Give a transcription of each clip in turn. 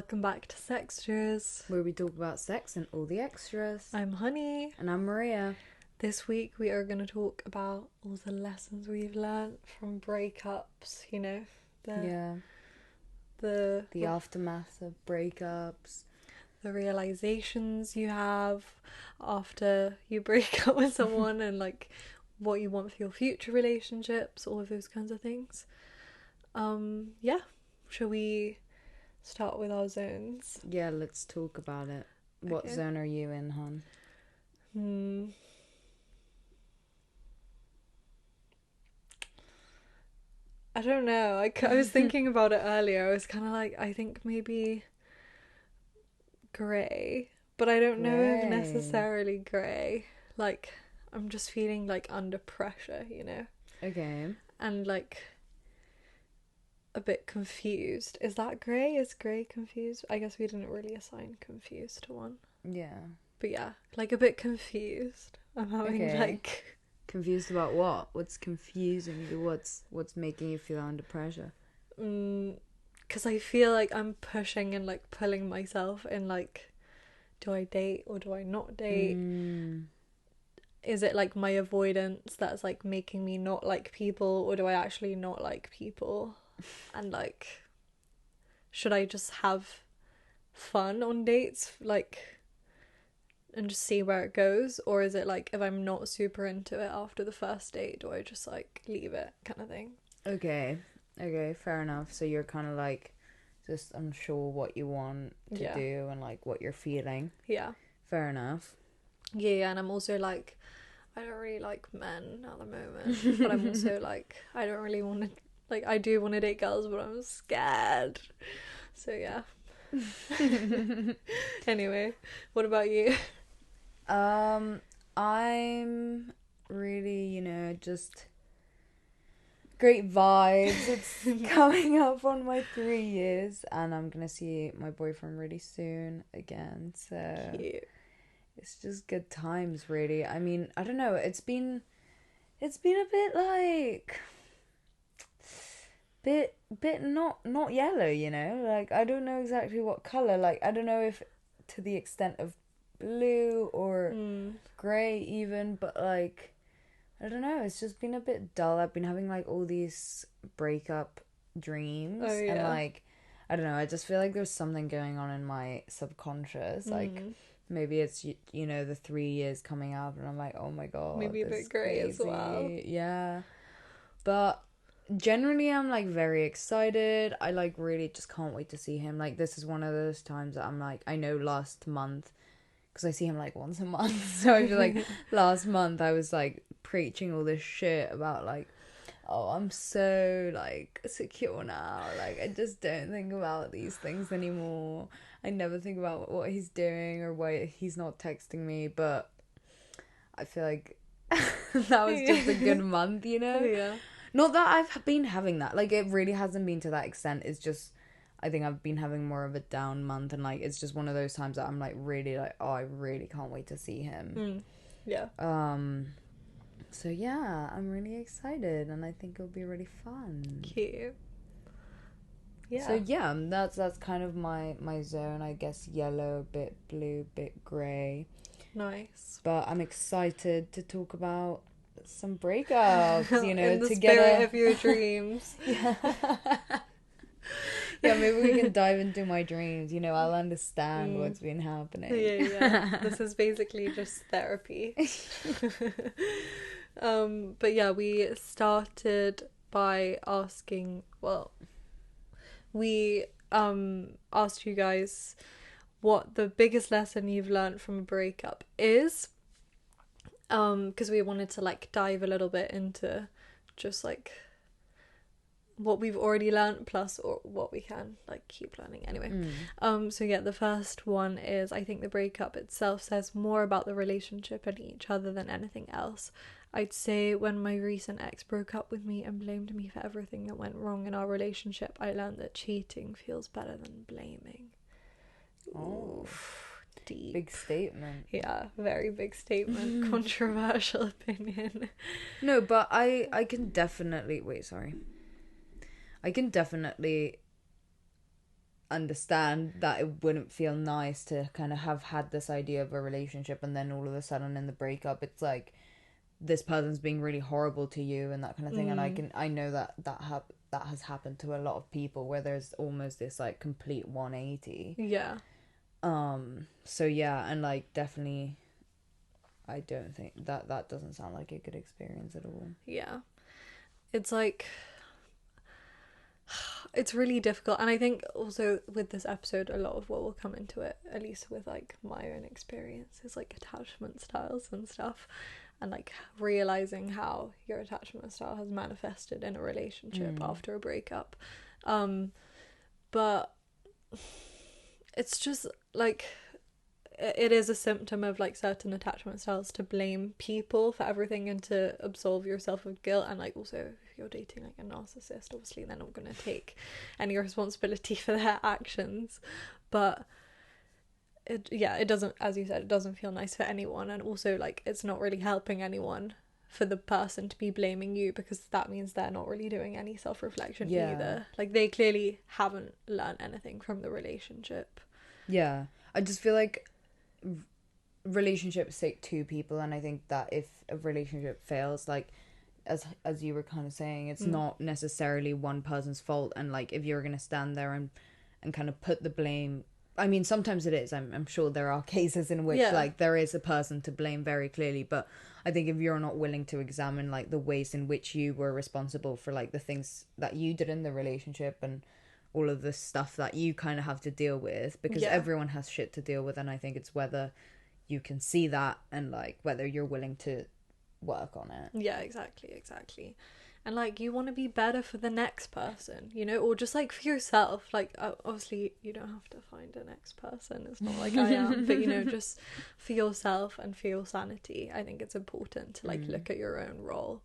Welcome back to Sextras, where we talk about sex and all the extras. I'm Honey. And I'm Maria. This week we are going to talk about all the lessons we've learned from breakups, you know, the aftermath of breakups, the realizations you have after you break up with someone and like what you want for your future relationships, all of those kinds of things. Shall we start with our zones? Yeah, let's talk about it. What zone are you in, hon? I don't know. I was thinking about it earlier. I was kind of like, I think maybe grey, but I don't know if necessarily grey. Like, I'm just feeling like under pressure, you know? Okay. And like a bit confused. Is that grey? Is grey confused? I guess we didn't really assign confused to one. Yeah. But yeah, like a bit confused. I'm having like... Confused about what? What's confusing you? What's making you feel under pressure? Because I feel like I'm pushing and like pulling myself in like, do I date or do I not date? Is it like my avoidance that's like making me not like people, or do I actually not like people? And like, should I just have fun on dates, like, and just see where it goes? Or is it like, if I'm not super into it after the first date, do I just like leave it, kind of thing? Okay, fair enough. So you're kind of like just unsure what you want to do and like what you're feeling. Yeah. Fair enough. Yeah, and I'm also like, I don't really like men at the moment, but I'm also like, I don't really want to, like, I do want to date girls, but I'm scared. So yeah. Anyway, what about you? I'm really, just great vibes. It's coming up on my 3 years, and I'm gonna see my boyfriend really soon again. So Cute. It's just good times, really. I mean, I don't know. It's been a bit like. Bit not yellow, like I don't know exactly what color, like I don't know if to the extent of blue or grey even, but like I don't know, it's just been a bit dull. I've been having like all these breakup dreams, and like I don't know, I just feel like there's something going on in my subconscious, like maybe it's the 3 years coming up and I'm like, oh my god, maybe a bit grey as well. Yeah, but generally I'm like very excited. I like really just can't wait to see him. Like this is one of those times that I'm like, I know last month, because I see him like once a month, so I feel like last month I was like preaching all this shit about like, oh, I'm so like secure now, like I just don't think about these things anymore. I never think about what he's doing or why he's not texting me, but I feel like that was just a good month, Yeah. Not that I've been having that. Like, it really hasn't been to that extent. It's just, I think I've been having more of a down month. And, like, it's just one of those times that I'm, like, really, like, oh, I really can't wait to see him. Yeah. So, yeah, I'm really excited. And I think it'll be really fun. Cute. Yeah. So, yeah, that's kind of my zone. I guess yellow, bit blue, bit grey. Nice. But I'm excited to talk about some breakups, in the to spirit of your dreams. Yeah, maybe we can dive into my dreams. I'll understand what's been happening. Yeah. This is basically just therapy. But yeah, we started by asking. Well, we asked you guys what the biggest lesson you've learned from a breakup is. Because we wanted to like dive a little bit into just like what we've already learned plus or what we can like keep learning anyway. So yeah, the first one is, I think the breakup itself says more about the relationship and each other than anything else. I'd say when my recent ex broke up with me and blamed me for everything that went wrong in our relationship, I learned that cheating feels better than blaming. Oh. Deep. Big statement. Yeah, very big statement. Controversial opinion. No, but I can definitely understand that it wouldn't feel nice to kind of have had this idea of a relationship, and then all of a sudden in the breakup it's like this person's being really horrible to you and that kind of thing. And I know that has happened to a lot of people, where there's almost this like complete 180. Yeah. So yeah, and like definitely I don't think that doesn't sound like a good experience at all. Yeah. It's like, it's really difficult. And I think also with this episode, a lot of what will come into it, at least with like my own experience, is like attachment styles and stuff, and like realizing how your attachment style has manifested in a relationship after a breakup. But it's just like, it is a symptom of like certain attachment styles to blame people for everything and to absolve yourself of guilt. And like, also if you're dating like a narcissist, obviously they're not going to take any responsibility for their actions. But it doesn't, as you said, it doesn't feel nice for anyone. And also like, it's not really helping anyone for the person to be blaming you, because that means they're not really doing any self-reflection either. Like, they clearly haven't learned anything from the relationship. Yeah, I just feel like relationships take two people, and I think that if a relationship fails, like as you were kind of saying, it's not necessarily one person's fault. And like, if you're gonna stand there and kind of put the blame, I mean, sometimes it is. I'm sure there are cases in which like there is a person to blame very clearly, but I think if you're not willing to examine like the ways in which you were responsible for like the things that you did in the relationship and all of the stuff that you kind of have to deal with, because everyone has shit to deal with. And I think it's whether you can see that and like whether you're willing to work on it. Yeah, exactly. And like, you want to be better for the next person, you know, or just like for yourself. Like, obviously you don't have to find a next person, it's not like I am, but you know, just for yourself and for your sanity, I think it's important to like look at your own role.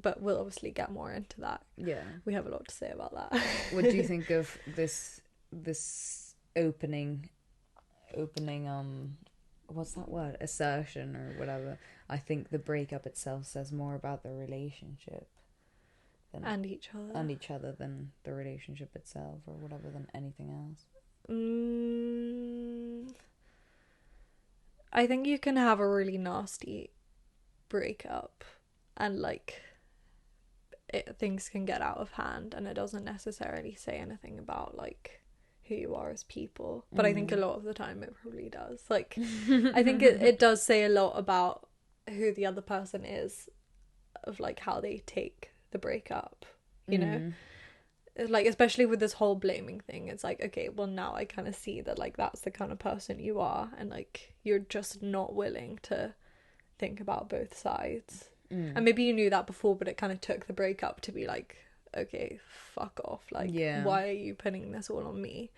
But we'll obviously get more into that. Yeah. We have a lot to say about that. What do you think of this opening, what's that word? Assertion or whatever. I think the breakup itself says more about the relationship and each other than the relationship itself, or whatever, than anything else. I think you can have a really nasty breakup and like things can get out of hand, and it doesn't necessarily say anything about like who you are as people. But I think a lot of the time it probably does. Like, I think it does say a lot about who the other person is, of like how they take the breakup, you know? Like, especially with this whole blaming thing, it's like, okay, well now I kind of see that like that's the kind of person you are, and like you're just not willing to think about both sides. And maybe you knew that before, but it kind of took the breakup to be like, okay, fuck off. Like, why are you putting this all on me?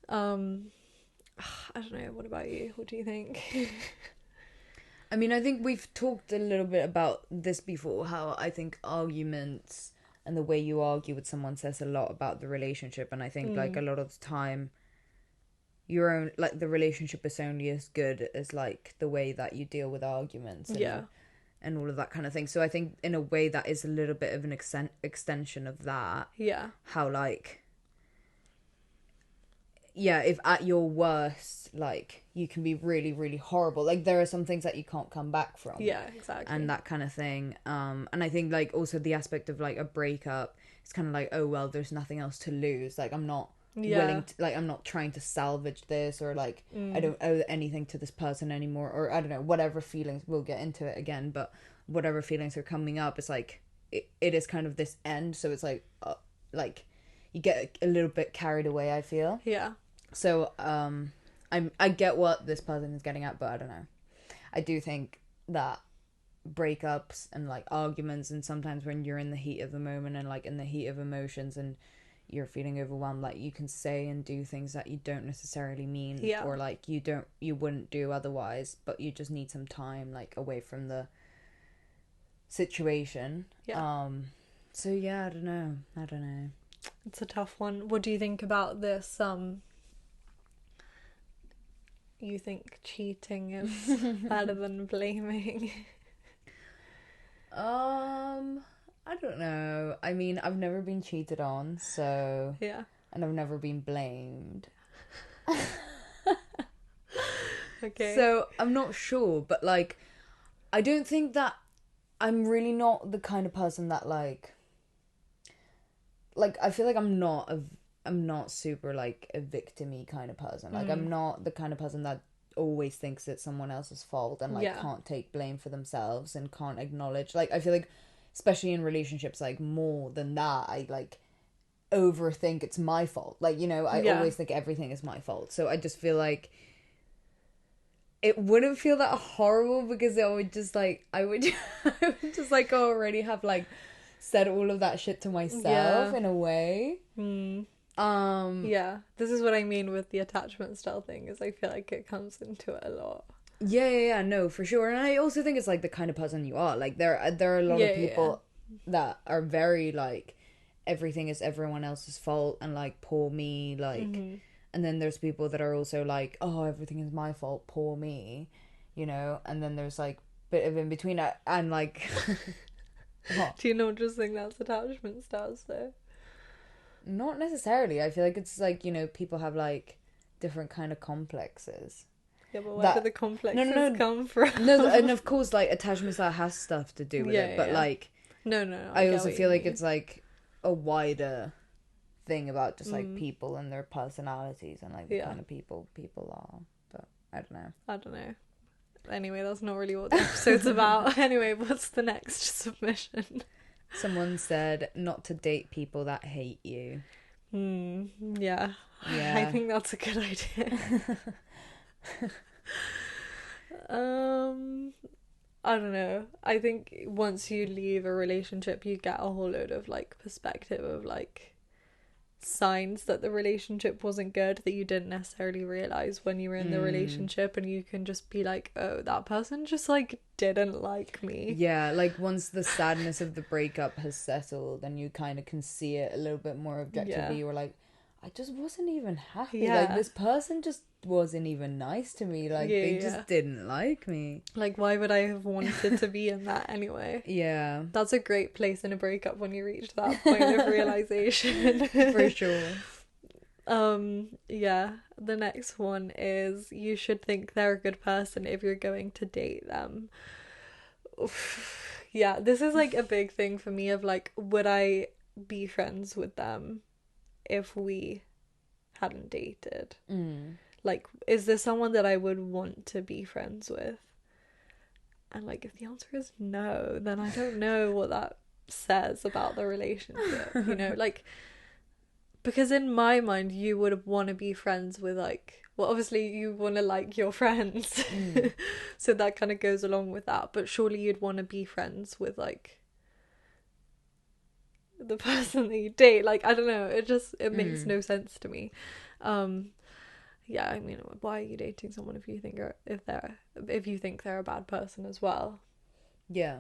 I don't know. What about you? What do you think? I mean, I think we've talked a little bit about this before, how I think arguments and the way you argue with someone says a lot about the relationship. And I think like a lot of the time, your own, like, the relationship is only as good as like the way that you deal with arguments and all of that kind of thing. So I think in a way that is a little bit of an extension of that. Yeah. How like, yeah, if at your worst, like, you can be really, really horrible. Like, there are some things that you can't come back from. Yeah, exactly. And that kind of thing. And I think, like, also the aspect of, like, a breakup, it's kind of like, oh, well, there's nothing else to lose. Like, I'm not willing to, like, I'm not trying to salvage this, or, like, I don't owe anything to this person anymore. Or, I don't know, whatever feelings, we'll get into it again, but whatever feelings are coming up, it's like, it is kind of this end. So it's like, you get a little bit carried away, I feel. Yeah. So, I get what this person is getting at, but I don't know. I do think that breakups and, like, arguments, and sometimes when you're in the heat of the moment and, like, in the heat of emotions and you're feeling overwhelmed, like, you can say and do things that you don't necessarily mean, or, like, you wouldn't do otherwise, but you just need some time, like, away from the situation. Yeah. So, yeah, I don't know. It's a tough one. What do you think about this, you think cheating is better than blaming? I don't know. I mean, I've never been cheated on, so... Yeah. and I've never been blamed. Okay. So I'm not sure, but like, I don't think that I'm really not the kind of person that like I feel like I'm not super like a victim-y kind of person. Like I'm not the kind of person that always thinks it's someone else's fault and like can't take blame for themselves and can't acknowledge. Like I feel like especially in relationships, like more than that, I like overthink it's my fault. Like, you know, I always think everything is my fault. So I just feel like it wouldn't feel that horrible because I would just like I would just like already have like said all of that shit to myself in a way. Yeah, this is what I mean with the attachment style thing, is I feel like it comes into it a lot. Yeah, no, for sure. And I also think it's like the kind of person you are. Like there are a lot of people that are very like everything is everyone else's fault and like poor me, like and then there's people that are also like, oh, everything is my fault, poor me, you know. And then there's like bit of in between and like Do you not just think that's attachment styles though? Not necessarily. I feel like it's like, you know, people have like different kind of complexes. Yeah, but where do the complexes come from? No, and of course, like attachment style has stuff to do with it, but like, no. I also feel like it's like a wider thing about just like people and their personalities and like the kind of people are. But I don't know. Anyway, that's not really what the episode's about. Anyway, what's the next submission? Someone said not to date people that hate you. Yeah. I think that's a good idea. I don't know. I think once you leave a relationship, you get a whole load of like perspective of like signs that the relationship wasn't good that you didn't necessarily realize when you were in the relationship, and you can just be like, oh, that person just like didn't like me. Yeah, like once the sadness of the breakup has settled and you kind of can see it a little bit more objectively, you were like, I just wasn't even happy. Like this person just wasn't even nice to me. Like they just didn't like me. Like why would I have wanted to be in that anyway? Yeah, that's a great place in a breakup when you reach that point of realization. For sure. Yeah, the next one is you should think they're a good person if you're going to date them. Yeah, this is like a big thing for me of like, would I be friends with them if we hadn't dated? Like, is there someone that I would want to be friends with? And like, if the answer is no, then I don't know what that says about the relationship, you know? Like, because in my mind you would want to be friends with like, well, obviously you want to like your friends, so that kind of goes along with that, but surely you'd want to be friends with like the person that you date. Like, I don't know, it makes no sense to me. Yeah, I mean, why are you dating someone if you think they're a bad person as well? Yeah,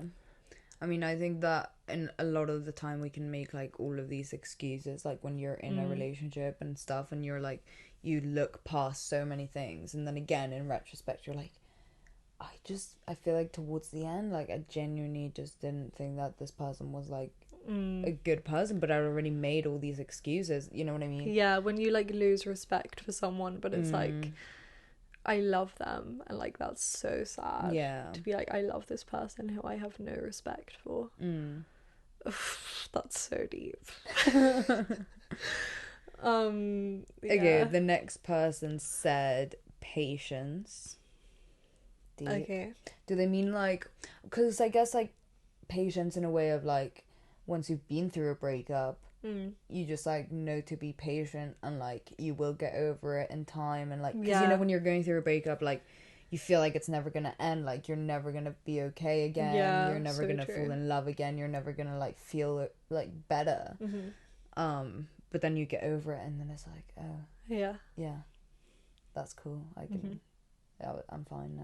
I mean, I think that in a lot of the time we can make like all of these excuses, like when you're in a relationship and stuff, and you're like, you look past so many things, and then again in retrospect you're like, I feel like towards the end, like I genuinely just didn't think that this person was like a good person, but I already made all these excuses, you know what I mean? Yeah, when you like lose respect for someone, but it's like, I love them, and like that's so sad. Yeah, to be like, I love this person who I have no respect for. That's so deep. Okay, the next person said patience. Deep. Okay, do they mean like, because I guess like patience in a way of like, once you've been through a breakup, you just like know to be patient, and like you will get over it in time, and like, because you know when you're going through a breakup, like you feel like it's never gonna end, like you're never gonna be okay again, you're never gonna fall in love again, you're never gonna like feel like better, but then you get over it, and then it's like, oh yeah, that's cool, I can I'm fine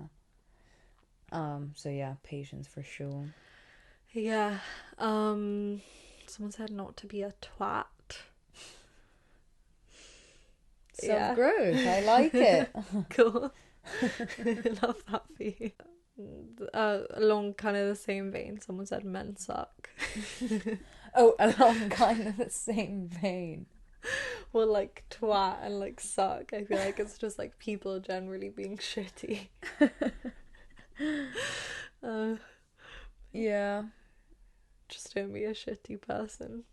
now. So yeah, patience for sure. Yeah. Someone said not to be a twat. Self-growth. I like it. Cool. Love that for you. Along kind of the same vein, someone said men suck. Oh, along kind of the same vein. Or like twat and like suck. I feel like it's just like people generally being shitty. uh, Yeah. just don't be a shitty person.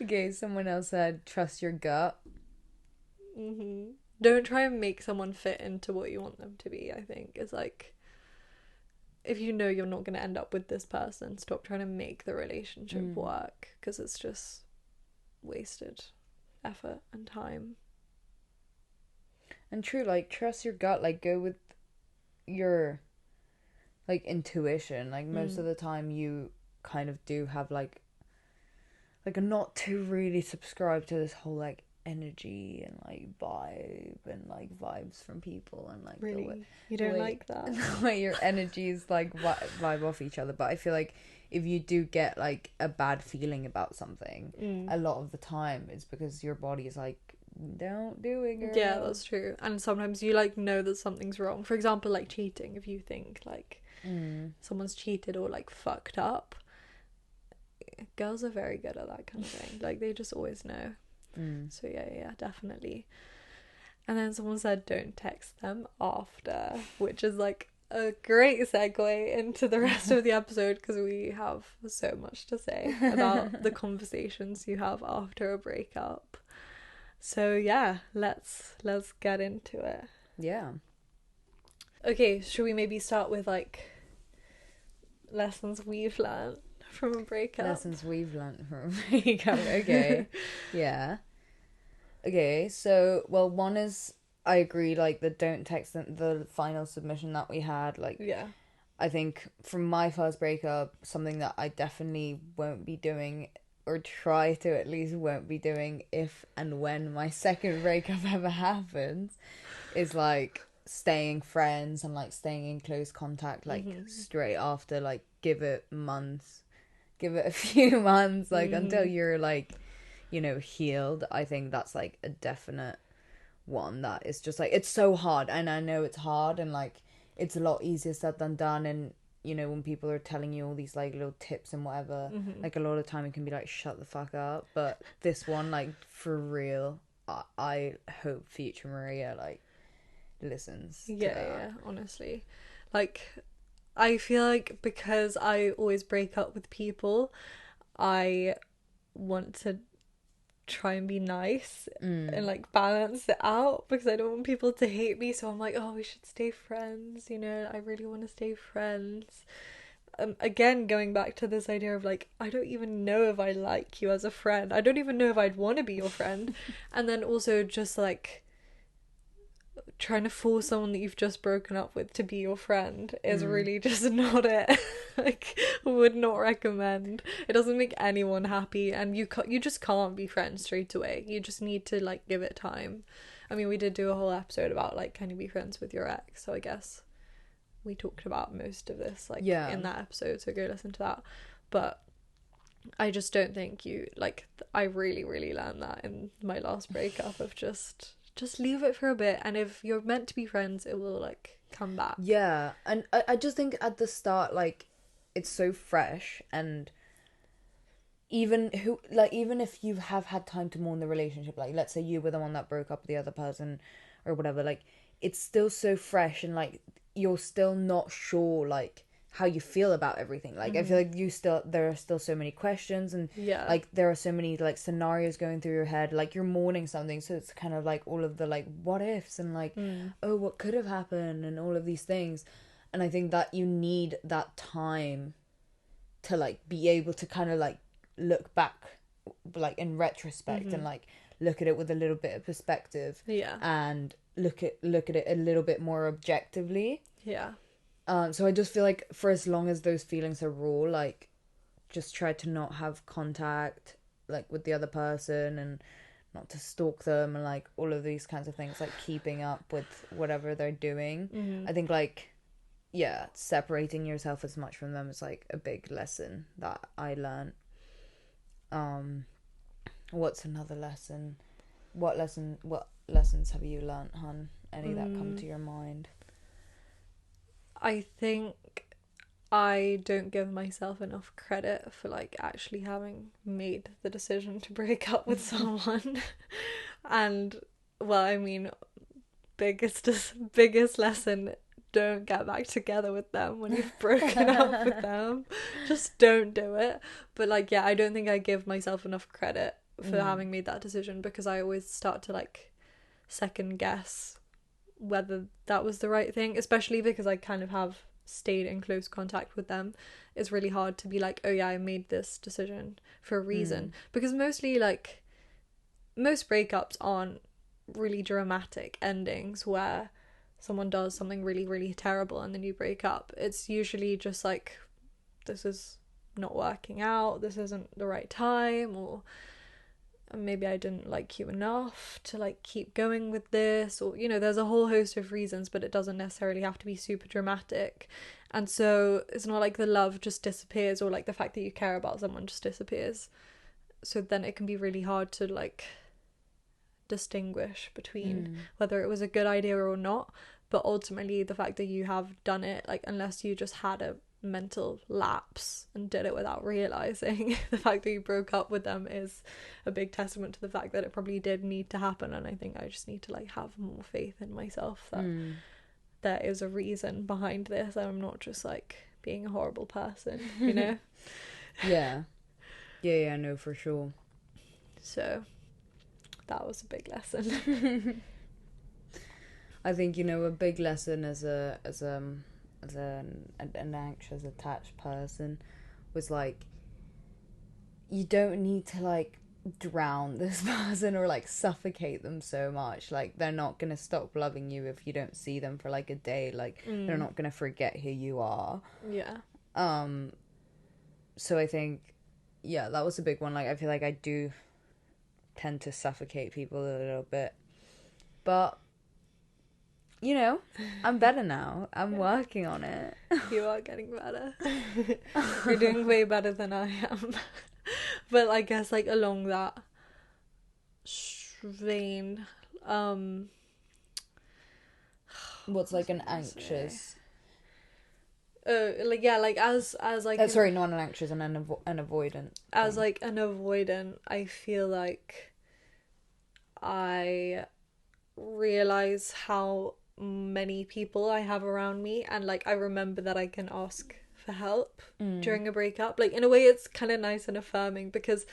Okay, someone else said, trust your gut. Don't try and make someone fit into what you want them to be, I think. It's like, if you know you're not going to end up with this person, stop trying to make the relationship work, because it's just wasted effort and time. And true, like, trust your gut, like, go with your, like, intuition. Like, most of the time you kind of do have, like, a not to really subscribe to this whole, like, energy and, like, vibe and, like, vibes from people and, like, Really? the way... You don't like that? The way your energies, like, vibe off each other. But I feel like if you do get, like, a bad feeling about something, a lot of the time it's because your body is like, don't do it, girl. Yeah, that's true. And sometimes you like know that something's wrong. For example, like cheating. If you think like someone's cheated or like fucked up, girls are very good at that kind of thing. Like they just always know. So yeah, definitely. And then someone said don't text them after, which is like a great segue into the rest of the episode, because we have so much to say about the conversations you have after a breakup. So yeah, let's get into it. Yeah. Okay, should we maybe start with like lessons we've learned from a breakup? Lessons we've learned from a breakup. Okay. Yeah. Okay, so, well, one is, I agree, like, the don't text them, the final submission that we had, like, yeah, I think from my first breakup, something that I definitely won't be doing, or try to at least won't be doing if and when my second breakup ever happens, is, like, staying friends and, like, staying in close contact, like, straight after, like, give it a few months, like, until you're, like, you know, healed. I think that's like a definite one that is just like, it's so hard, and I know it's hard, and like it's a lot easier said than done, and you know, when people are telling you all these like little tips and whatever, like a lot of time it can be like, shut the fuck up. But this one, like, for real, I hope future Maria like listens to that. yeah, honestly, like I feel like because I always break up with people, I want to try and be nice and like balance it out, because I don't want people to hate me. So I'm like, oh, we should stay friends, you know, I really want to stay friends. Again, going back to this idea of like, I don't even know if I like you as a friend, I don't even know if I'd want to be your friend. And then also just like trying to force someone that you've just broken up with to be your friend is really just not it. Like, would not recommend. It doesn't make anyone happy, and you just can't be friends straight away. You just need to like give it time. I mean, we did do a whole episode about like, can you be friends with your ex, so I guess we talked about most of this like in that episode, so go listen to that. But I just don't think you like, I really learned that in my last breakup of just leave it for a bit, and if you're meant to be friends, it will like come back. Yeah, and I just think at the start, like, it's so fresh, and even if you have had time to mourn the relationship, like let's say you were the one that broke up with the other person or whatever, like it's still so fresh, and like you're still not sure like how you feel about everything. Like I feel like there are still so many questions, and like there are so many like scenarios going through your head, like you're mourning something, so it's kind of like all of the like what ifs and like oh, what could have happened and all of these things. And I think that you need that time to like be able to kind of like look back like in retrospect and like look at it with a little bit of perspective, and look at it a little bit more objectively. So I just feel like for as long as those feelings are raw, like just try to not have contact like with the other person, and not to stalk them, and like all of these kinds of things, like keeping up with whatever they're doing. I think like, yeah, separating yourself as much from them is like a big lesson that I learned. What's another lesson? What lessons have you learnt, hun? Any that come to your mind? I think I don't give myself enough credit for like actually having made the decision to break up with someone. And well, I mean, biggest lesson, don't get back together with them when you've broken up with them. Just don't do it. But like, yeah, I don't think I give myself enough credit for having made that decision, because I always start to like second guess whether that was the right thing, especially because I kind of have stayed in close contact with them. It's really hard to be like, oh yeah, I made this decision for a reason, because mostly like most breakups aren't really dramatic endings where someone does something really, really terrible and then you break up. It's usually just like, this is not working out, this isn't the right time, or maybe I didn't like you enough to like keep going with this, or you know, there's a whole host of reasons, but it doesn't necessarily have to be super dramatic. And so it's not like the love just disappears, or like the fact that you care about someone just disappears. So then it can be really hard to like distinguish between whether it was a good idea or not. But ultimately the fact that you have done it, like, unless you just had a mental lapse and did it without realizing, the fact that you broke up with them is a big testament to the fact that it probably did need to happen. And I think I just need to like have more faith in myself that there is a reason behind this. I'm not just like being a horrible person, you know. Yeah, no, for sure. So that was a big lesson. I think, you know, a big lesson as an anxious attached person was like, you don't need to like drown this person or like suffocate them so much. Like, they're not gonna stop loving you if you don't see them for like a day. Like, they're not gonna forget who you are. Yeah. So I think, yeah, that was a big one. Like, I feel like I do tend to suffocate people a little bit, but you know, I'm better now. I'm working on it. You are getting better. You're doing way better than I am. But I guess like along that vein, what's like an anxious? Like yeah, like as like sorry, not an anxious, an avoidant. As like an avoidant, I feel like I realize how many people I have around me, and like I remember that I can ask for help during a breakup. Like, in a way it's kind of nice and affirming, because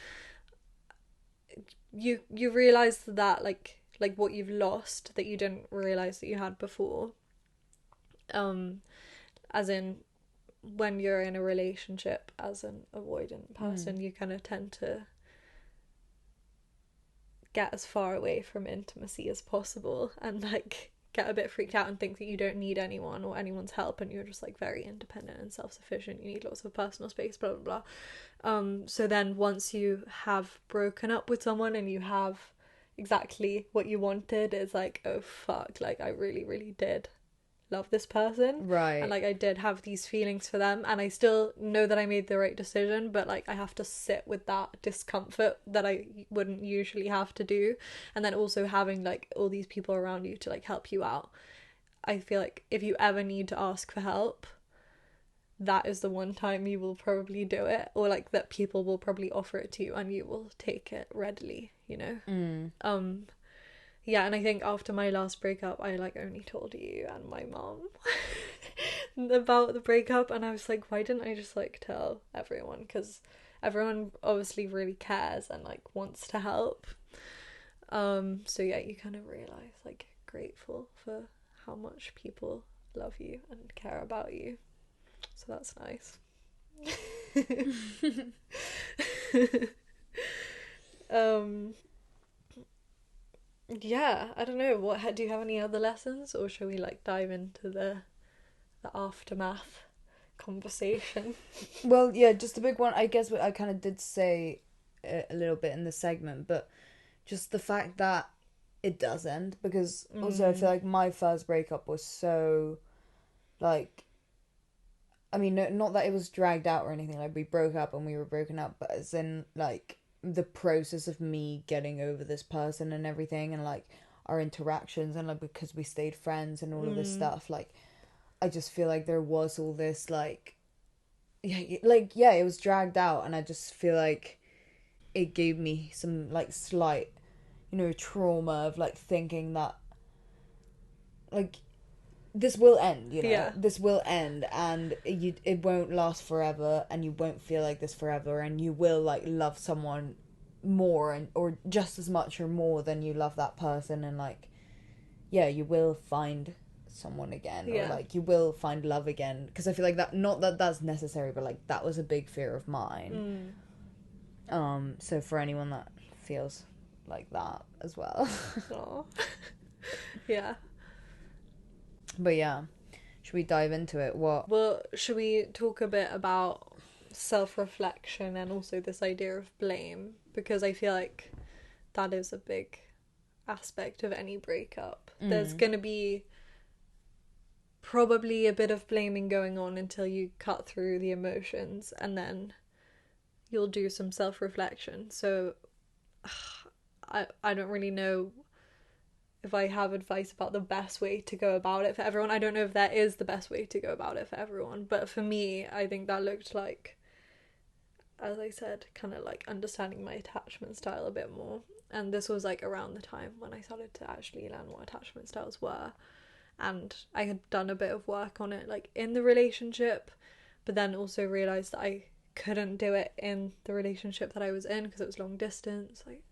you realize that like what you've lost that you didn't realize that you had before, as in when you're in a relationship as an avoidant person, you kind of tend to get as far away from intimacy as possible, and like get a bit freaked out and think that you don't need anyone or anyone's help, and you're just like very independent and self-sufficient, you need lots of personal space, blah blah blah. So then once you have broken up with someone and you have exactly what you wanted, it's like, oh fuck, like I really, really did love this person, right? And like I did have these feelings for them, and I still know that I made the right decision, but like I have to sit with that discomfort that I wouldn't usually have to do. And then also having like all these people around you to like help you out. I feel like if you ever need to ask for help, that is the one time you will probably do it, or like that people will probably offer it to you and you will take it readily, you know. Yeah, and I think after my last breakup, I like only told you and my mom about the breakup, and I was like, why didn't I just like tell everyone? Because everyone obviously really cares and like wants to help. So yeah, you kind of realize like grateful for how much people love you and care about you. So that's nice. Yeah, I don't know. What do you have any other lessons, or shall we like dive into the aftermath conversation? Well, yeah, just a big one. I guess what I kind of did say a little bit in the segment, but just the fact that it does end, because also I feel like my first breakup was so like, I mean, no, not that it was dragged out or anything. Like, we broke up and we were broken up, but as in like the process of me getting over this person and everything, and like our interactions, and like because we stayed friends and all of this stuff, like I just feel like there was all this like it was dragged out, and I just feel like it gave me some like slight, trauma of like thinking that like this will end, this will end, and it won't last forever, and you won't feel like this forever, and you will like love someone more or just as much or more than you love that person, and like you will find someone again, or like you will find love again, because I feel like that, not that that's necessary, but like that was a big fear of mine. So for anyone that feels like that as well. Yeah. But yeah, should we dive into it? Well, should we talk a bit about self-reflection and also this idea of blame, because I feel like that is a big aspect of any breakup. There's gonna be probably a bit of blaming going on until you cut through the emotions, and then you'll do some self-reflection. So I don't really know if I have advice about the best way to go about it for everyone. I don't know if that is the best way to go about it for everyone, but for me, I think that looked like, as I said, kind of like understanding my attachment style a bit more. And this was like around the time when I started to actually learn what attachment styles were, and I had done a bit of work on it like in the relationship, but then also realized that I couldn't do it in the relationship that I was in because it was long distance. Like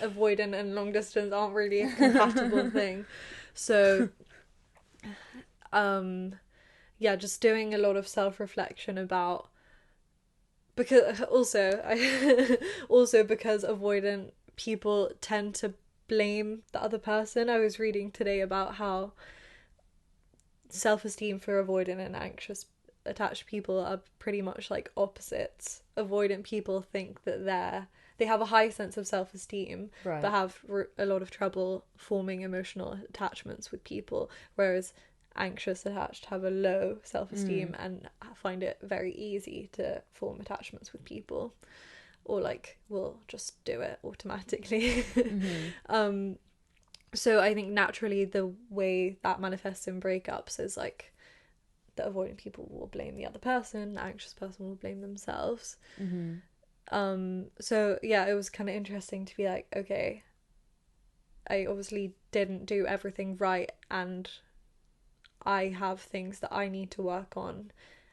avoidant and long distance aren't really a compatible thing. So just doing a lot of self-reflection about, because also because avoidant people tend to blame the other person. I was reading today about how self-esteem for avoidant and anxious attached people are pretty much like opposites. Avoidant people think that they have a high sense of self-esteem, right, but have a lot of trouble forming emotional attachments with people, whereas anxious attached have a low self-esteem and find it very easy to form attachments with people, or like will just do it automatically. So I think naturally the way that manifests in breakups is like the avoidant people will blame the other person, the anxious person will blame themselves. So yeah, it was kind of interesting to be like, okay, I obviously didn't do everything right, and I have things that I need to work on,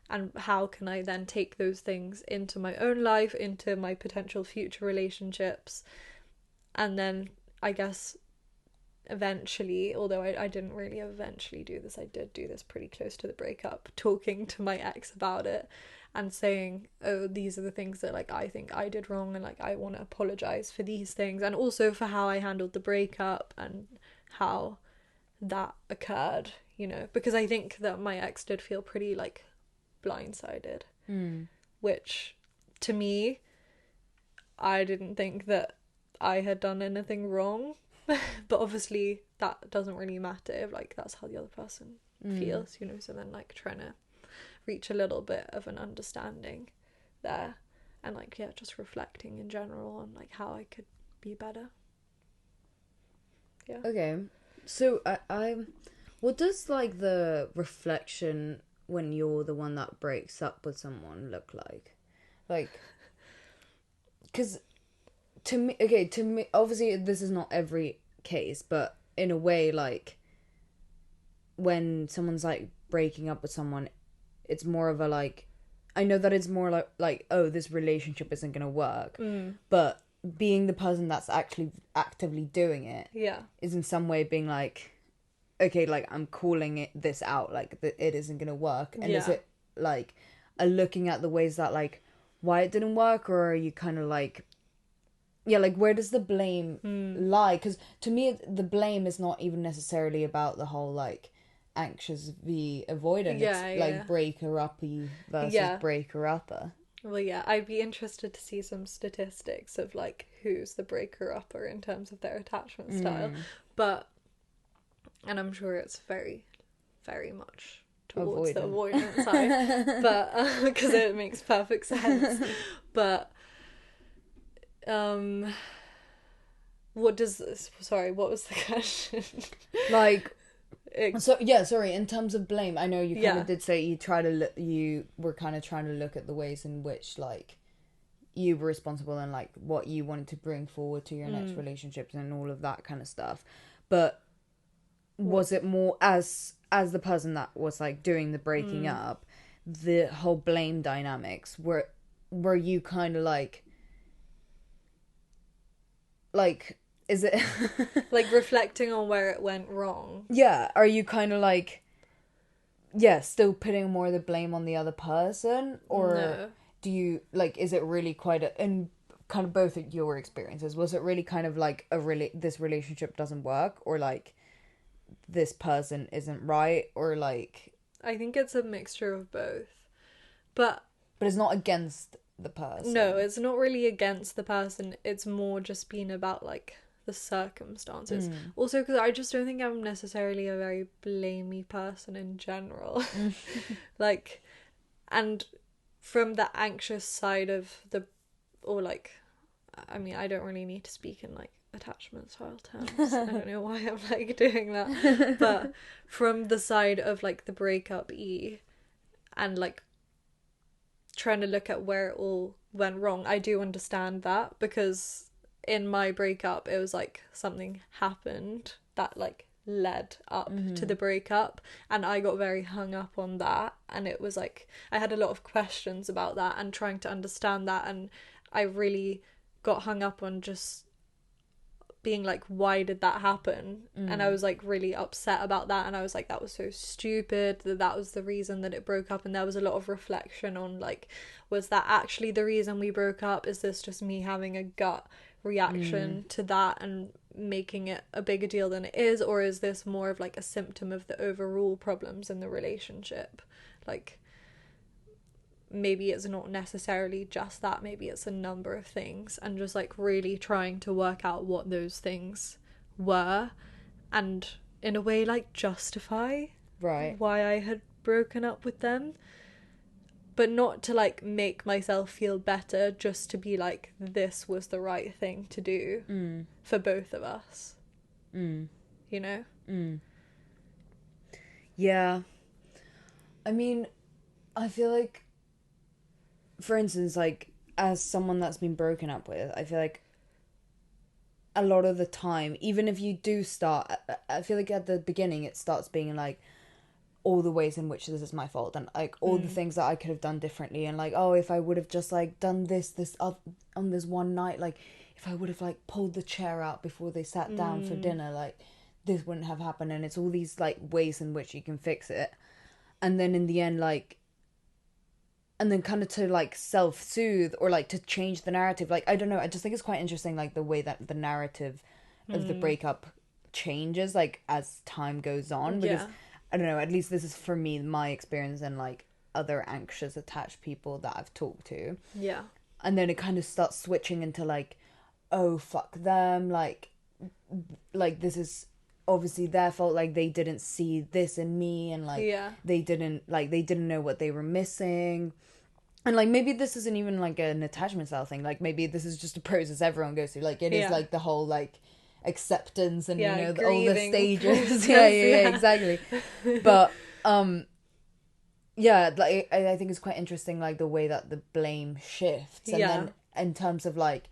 and how can I then take those things into my own life, into my potential future relationships, and then I guess eventually, although I didn't really eventually do this, I did do this pretty close to the breakup, talking to my ex about it and saying, oh, these are the things that like I think I did wrong, and like I want to apologize for these things, and also for how I handled the breakup and how that occurred, because I think that my ex did feel pretty like blindsided, which to me, I didn't think that I had done anything wrong. But obviously that doesn't really matter if like that's how the other person feels, so then like trying to reach a little bit of an understanding there, and like just reflecting in general on like how I could be better. Okay, so I what does like the reflection when you're the one that breaks up with someone look like because to me, obviously this is not every case, but in a way, like when someone's like breaking up with someone, it's more of a like, I know that it's more like oh, this relationship isn't gonna work, but being the person that's actually actively doing it is in some way being like, okay, like I'm calling this out, like it isn't gonna work. And is it like looking at the ways that like why it didn't work, or are you kind of like like where does the blame lie? Because to me the blame is not even necessarily about the whole like anxious v avoidant. It's like breaker-uppy versus breaker-upper. Well, I'd be interested to see some statistics of like who's the breaker-upper in terms of their attachment style, and I'm sure it's very, very much towards the avoidant side, but because it makes perfect sense. But what was the question? Like So yeah, sorry. In terms of blame, I know you kind Yeah. of did say you were kind of trying to look at the ways in which like you were responsible and like what you wanted to bring forward to your next relationships and all of that kind of stuff. But was it more as the person that was like doing the breaking up, the whole blame dynamics were you kind of like is it Like reflecting on where it went wrong. yeah, are you kind of like yeah, still putting more of the blame on the other person, or No. do you like is it really quite a in kind of both of your experiences, was it really kind of like this relationship doesn't work, or like this person isn't right, or like I think it's a mixture of both. But it's not against the person? no, it's not really against the person. It's more just been about like the circumstances. Also, because I just don't think I'm necessarily a very blamey person in general. Like, and from the anxious side of the, or like, I mean, I don't really need to speak in like attachment style terms. I don't know why I'm like doing that. But from the side of like the breakup and like trying to look at where it all went wrong, I do understand that, because in my breakup it was like something happened that like led up to the breakup, and I got very hung up on that, and it was like I had a lot of questions about that and trying to understand that, and I really got hung up on just being like, why did that happen? And I was like really upset about that, and I was like, that was so stupid that was the reason that it broke up. And there was a lot of reflection on like, was that actually the reason we broke up? Is this just me having a gut reaction to that and making it a bigger deal than it is, or is this more of like a symptom of the overall problems in the relationship? Like, maybe it's not necessarily just that, maybe it's a number of things, and just like really trying to work out what those things were, and in a way like justify why I had broken up with them, but not to like make myself feel better, just to be like, this was the right thing to do for both of us, you know? Yeah, I mean, I feel like, for instance, like as someone that's been broken up with, I feel like a lot of the time, even if you do start, I feel like at the beginning it starts being like all the ways in which this is my fault, and like all the things that I could have done differently, and like, oh, if I would have just like done this on this one night, like if I would have like pulled the chair out before they sat down for dinner, like this wouldn't have happened. And it's all these like ways in which you can fix it, and then in the end, like, and then kind of to like self-soothe or like to change the narrative. Like, I don't know, I just think it's quite interesting, like the way that the narrative of the breakup changes like as time goes on, because I don't know, at least this is for me my experience and like other anxious attached people that I've talked to. Yeah. And then it kind of starts switching into like, oh, fuck them, like this is obviously their fault, like they didn't see this in me, and like they didn't know what they were missing. And like maybe this isn't even like an attachment style thing, like maybe this is just a process everyone goes through, like it is like the whole like acceptance and you know all the stages exactly. But yeah, like I think it's quite interesting, like the way that the blame shifts, and then in terms of like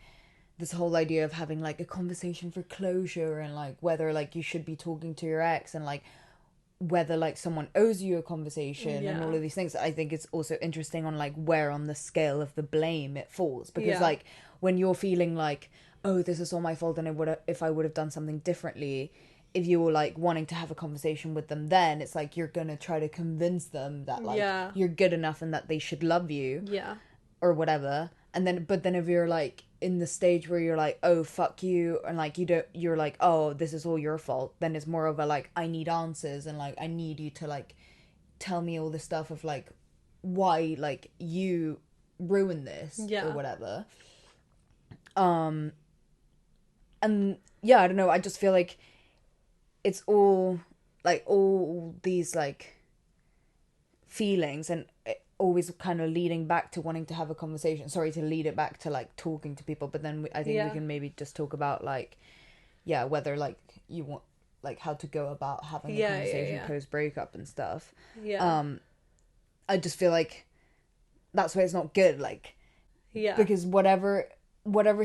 this whole idea of having like a conversation for closure, and like whether like you should be talking to your ex, and like whether like someone owes you a conversation, and all of these things. I think it's also interesting on like where on the scale of the blame it falls, because like when you're feeling like, oh, this is all my fault, and if I would have done something differently, if you were like wanting to have a conversation with them, then it's like you're gonna try to convince them that like you're good enough and that they should love you or whatever. And then but then if you're like in the stage where you're like, oh, fuck you, and like you're like, oh, this is all your fault, then it's more of a like, I need answers, and like I need you to like tell me all this stuff of like why like you ruined this or whatever. And yeah, I don't know, I just feel like it's all like all these like feelings, and always kind of leading back to wanting to have a conversation, to lead it back to like talking to people. But then I think we can maybe just talk about like whether like you want like how to go about having a Yeah, conversation post breakup and stuff. Yeah. I just feel like that's why it's not good, like, Yeah. because whatever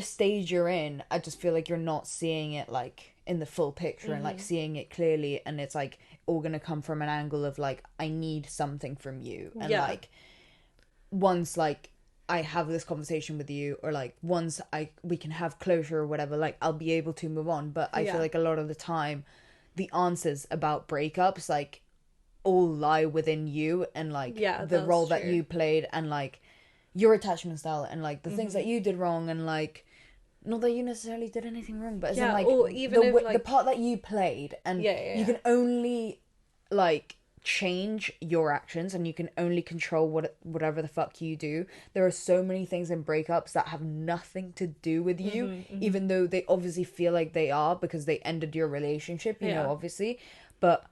stage you're in, I just feel like you're not seeing it like in the full picture and like seeing it clearly, and it's like all gonna come from an angle of like, I need something from you, and like once like I have this conversation with you, or like once we can have closure or whatever, like I'll be able to move on. But I feel like a lot of the time the answers about breakups like all lie within you, and like the role that you played, and like your attachment style, and like the things that you did wrong, and like not that you necessarily did anything wrong, but as in like or even if, like, the part that you played, and you can only like change your actions, and you can only control whatever the fuck you do. There are so many things in breakups that have nothing to do with you, even though they obviously feel like they are, because they ended your relationship, you know, obviously, but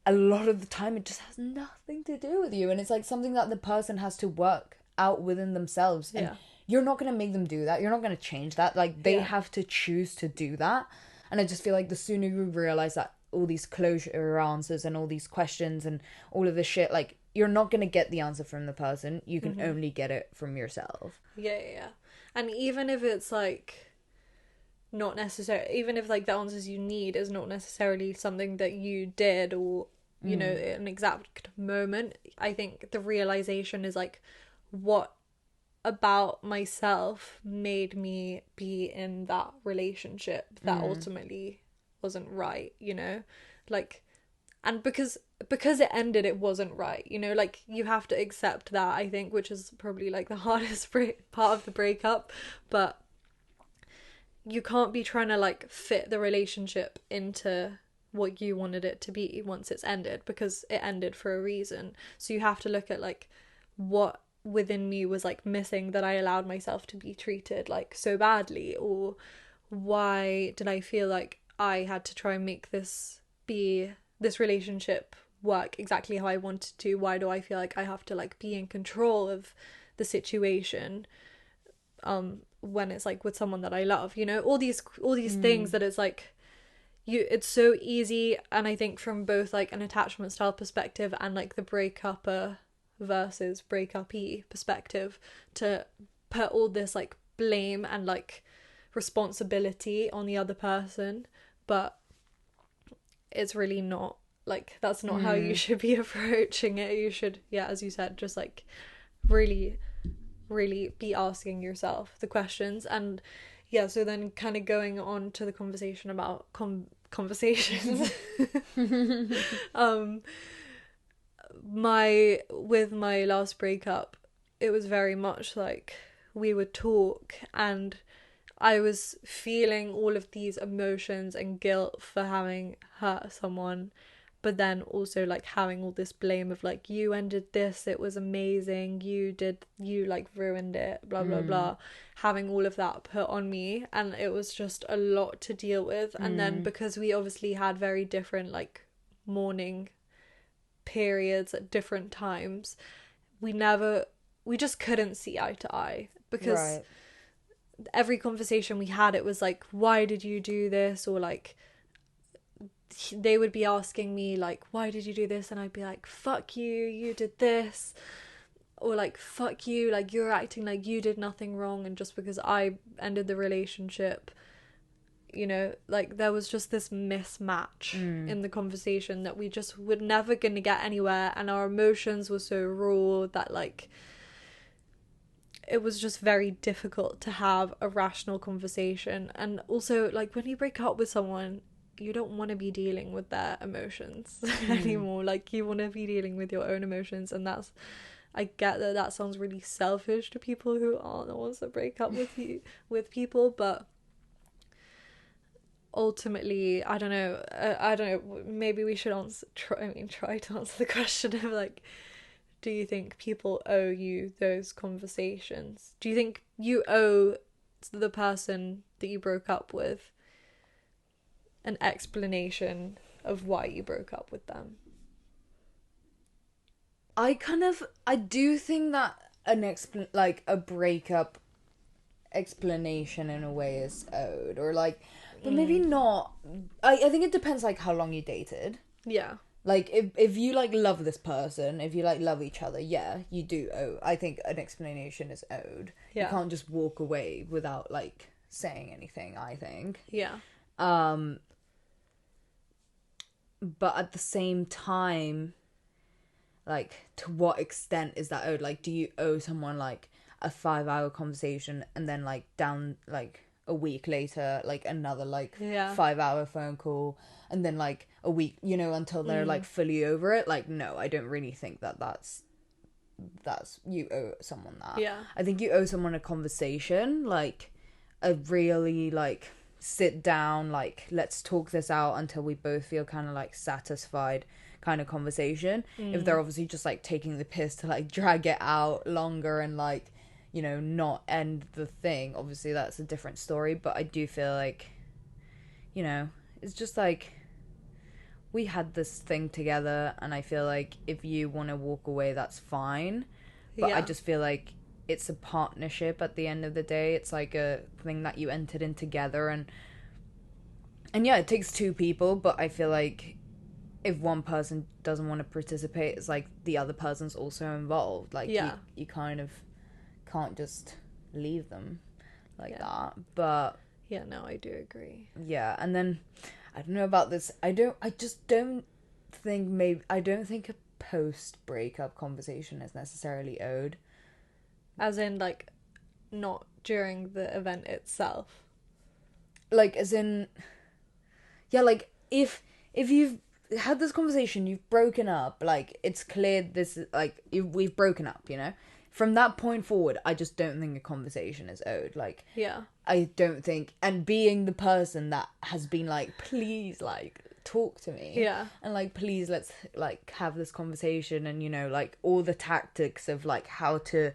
a lot of the time it just has nothing to do with you, and it's like something that the person has to work out within themselves, and you're not going to make them do that. You're not going to change that. Like, they have to choose to do that. And I just feel like the sooner you realize that all these closure answers and all these questions and all of this shit, like, you're not going to get the answer from the person. You can only get it from yourself. Yeah. And even if it's like not necessary, even if like the answers you need is not necessarily something that you did, or you know, an exact moment, I think the realization is like, what about myself made me be in that relationship that ultimately wasn't right, you know, like, and because it ended, it wasn't right, you know, like, you have to accept that, I think, which is probably like the hardest part of the breakup. But you can't be trying to like fit the relationship into what you wanted it to be once it's ended, because it ended for a reason. So you have to look at like what within me was like missing, that I allowed myself to be treated like so badly, or why did I feel like I had to try and make this relationship work exactly how I wanted to? Why do I feel like I have to like be in control of the situation when it's like with someone that I love, you know, all these things that it's like, it's so easy. And I think from both like an attachment style perspective and like the breakupper versus breakupee perspective, to put all this like blame and like responsibility on the other person, but it's really not, like, that's not how you should be approaching it. You should, as you said, just like really be asking yourself the questions. And so then kind of going on to the conversation about conversations with my last breakup, it was very much like we would talk, and I was feeling all of these emotions and guilt for having hurt someone, but then also like having all this blame of like, you ended this, it was amazing, you like ruined it, blah blah blah, having all of that put on me, and it was just a lot to deal with. And then because we obviously had very different like mourning periods at different times, we just couldn't see eye to eye, because every conversation we had, it was like, why did you do this? Or like, they would be asking me like, why did you do this? And I'd be like, fuck you, you did this. Or like, fuck you, like, you're acting like you did nothing wrong, and just because I ended the relationship, you know, like, there was just this mismatch in the conversation that we just were never gonna get anywhere, and our emotions were so raw that like it was just very difficult to have a rational conversation. And also, like, when you break up with someone, you don't want to be dealing with their emotions anymore. Like, you want to be dealing with your own emotions. And that's, I get that sounds really selfish to people who aren't the ones that break up with people, but ultimately, I don't know, maybe we should try to answer the question of like, do you think people owe you those conversations? Do you think you owe the person that you broke up with an explanation of why you broke up with them? I do think that a breakup explanation in a way is owed, or like, But maybe not. I think it depends, like, how long you dated. Yeah. Like, if you, like, love this person, if you, like, love each other, yeah, you do owe. I think an explanation is owed. Yeah. You can't just walk away without, like, saying anything, I think. Yeah. But at the same time, like, to what extent is that owed? Like, do you owe someone, like, a 5-hour conversation and then, like, down, like, a week later, like, another, like, 5-hour phone call, and then, like, a week, you know, until they're, like, fully over it? Like, no, I don't really think that's you owe someone that. Yeah. I think you owe someone a conversation, like, a really, like, sit down, like, let's talk this out until we both feel kind of, like, satisfied kind of conversation. If they're obviously just, like, taking the piss to, like, drag it out longer and, like, you know, not end the thing, obviously that's a different story. But I do feel like, you know, it's just like, we had this thing together, and I feel like if you want to walk away, that's fine. But I just feel like it's a partnership at the end of the day. It's like a thing that you entered in together, and yeah, it takes two people. But I feel like if one person doesn't want to participate, it's like the other person's also involved. Like, you kind of can't just leave them like that. But yeah, no, I do agree. Yeah, and then I don't know about this. I don't think a post breakup conversation is necessarily owed. As in, like, not during the event itself. Like, as in, yeah, like, if you've had this conversation, you've broken up, like, it's clear this is, like, we've broken up, you know? From that point forward, I just don't think a conversation is owed. Like, yeah, I don't think, and being the person that has been like, please, like, talk to me. Yeah. And, like, please, let's, like, have this conversation, and, you know, like, all the tactics of, like, how to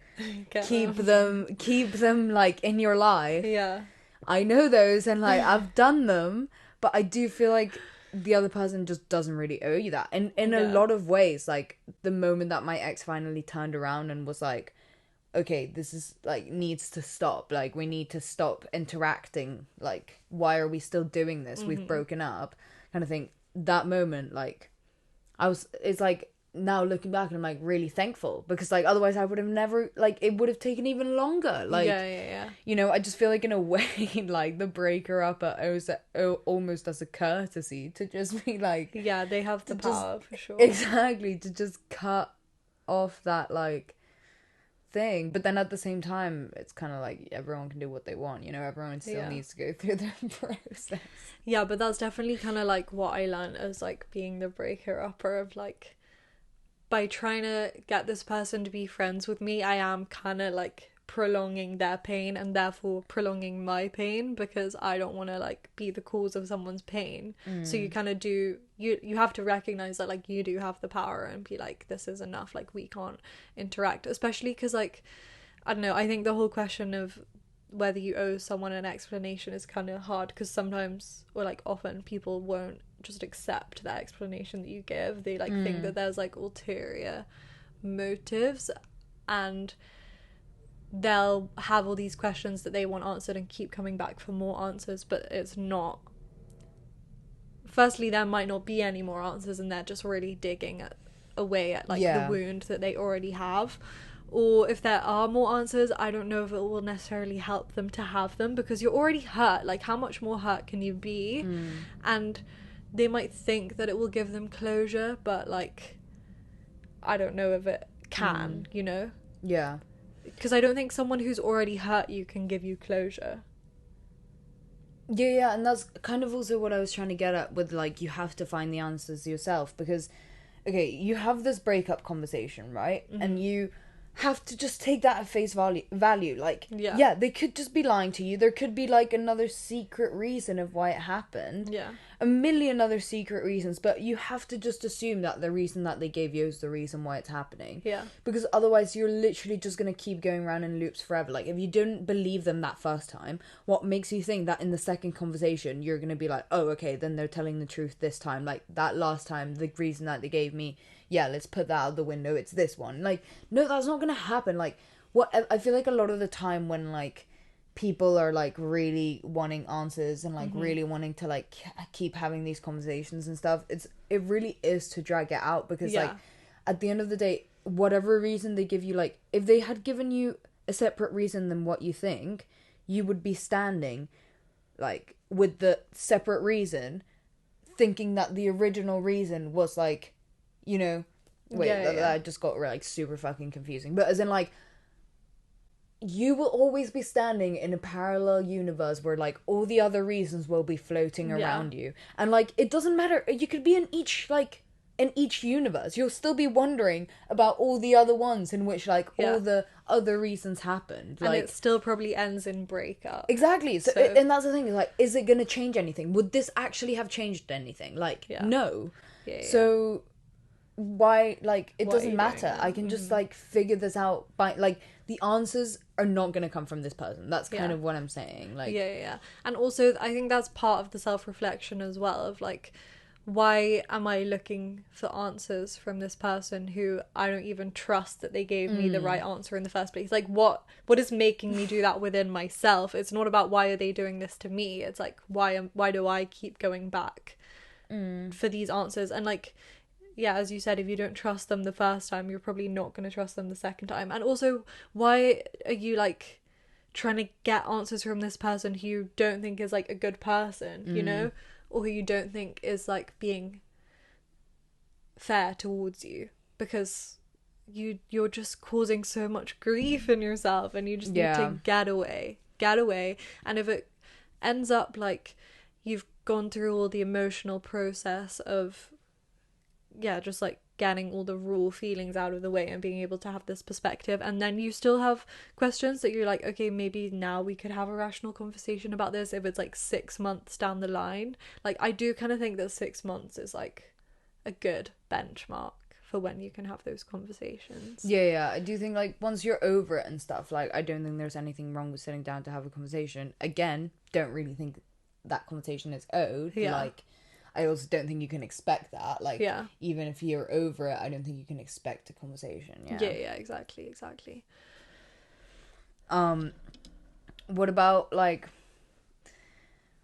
keep them, like, in your life. Yeah. I know those, and, like, I've done them, but I do feel like the other person just doesn't really owe you that. And in a lot of ways, like, the moment that my ex finally turned around and was like, okay, this is, like, needs to stop. Like, we need to stop interacting. Like, why are we still doing this? We've broken up. Kind of thing. That moment, like, it's like, now looking back, I'm, like, really thankful. Because, like, otherwise I would have never, like, it would have taken even longer. Like, yeah. You know, I just feel like, in a way, like, the breaker up almost as a courtesy to just be like... Yeah, they have the power, for sure. Exactly, to just cut off that, like, thing. But then at the same time, it's kind of like everyone can do what they want, you know? Everyone still needs to go through the process. Yeah, but that's definitely kind of, like, what I learned as, like, being the breaker upper of, like... By trying to get this person to be friends with me, I am kind of, like, prolonging their pain and therefore prolonging my pain, because I don't want to, like, be the cause of someone's pain. So you kind of do, you have to recognize that, like, you do have the power and be like, this is enough, like, we can't interact. Especially because, like, I don't know, I think the whole question of whether you owe someone an explanation is kind of hard, because sometimes, or, like, often, people won't just accept that explanation that you give. They, like, think that there's, like, ulterior motives, and they'll have all these questions that they want answered and keep coming back for more answers, but it's not. Firstly, there might not be any more answers, and they're just really digging away at, like, the wound that they already have. Or if there are more answers, I don't know if it will necessarily help them to have them, because you're already hurt. Like, how much more hurt can you be? And they might think that it will give them closure, but, like, I don't know if it can, you know? Yeah. Because I don't think someone who's already hurt you can give you closure. Yeah, and that's kind of also what I was trying to get at with, like, you have to find the answers yourself, because, okay, you have this breakup conversation, right? And you have to just take that at face value. Like, yeah, they could just be lying to you. There could be, like, another secret reason of why it happened. Yeah. A million other secret reasons, but you have to just assume that the reason that they gave you is the reason why it's happening. Yeah. Because otherwise you're literally just going to keep going around in loops forever. Like, if you didn't believe them that first time, what makes you think that in the second conversation you're going to be like, oh, okay, then they're telling the truth this time. Like, that last time, the reason that they gave me, yeah, let's put that out the window, it's this one. Like, no, that's not going to happen. Like, what I feel like a lot of the time when, like, people are like really wanting answers and like really wanting to like keep having these conversations and stuff, it really is to drag it out, because like at the end of the day, whatever reason they give you, like if they had given you a separate reason than what you think, you would be standing like with the separate reason thinking that the original reason was like, you know, that just got like super fucking confusing. But as in like, you will always be standing in a parallel universe where like all the other reasons will be floating around you, and like it doesn't matter, you could be in each universe, you'll still be wondering about all the other ones in which like all the other reasons happened, and like it still probably ends in breakup. Exactly. So and that's the thing, is like, is it gonna change anything? Would this actually have changed anything? Like no. So why, like, it doesn't matter. I can just like figure this out by like, the answers are not going to come from this person. That's kind of what I'm saying. Like and also I think that's part of the self-reflection as well, of like, why am I looking for answers from this person who I don't even trust that they gave me the right answer in the first place? Like, what is making me do that within myself? It's not about why are they doing this to me. It's like, why do I keep going back for these answers? And like, as you said, if you don't trust them the first time, you're probably not going to trust them the second time. And also, why are you like trying to get answers from this person who you don't think is like a good person, you know, or who you don't think is like being fair towards you? Because you're just causing so much grief in yourself, and you just need to get away. And if it ends up like you've gone through all the emotional process of just like getting all the raw feelings out of the way and being able to have this perspective, and then you still have questions that you're like, okay, maybe now we could have a rational conversation about this, if it's like 6 months down the line. Like, I do kind of think that 6 months is like a good benchmark for when you can have those conversations. I do think like once you're over it and stuff, like I don't think there's anything wrong with sitting down to have a conversation. Again, don't really think that conversation is owed. Like, I also don't think you can expect that. Like, even if you're over it, I don't think you can expect a conversation. Exactly. What about, like,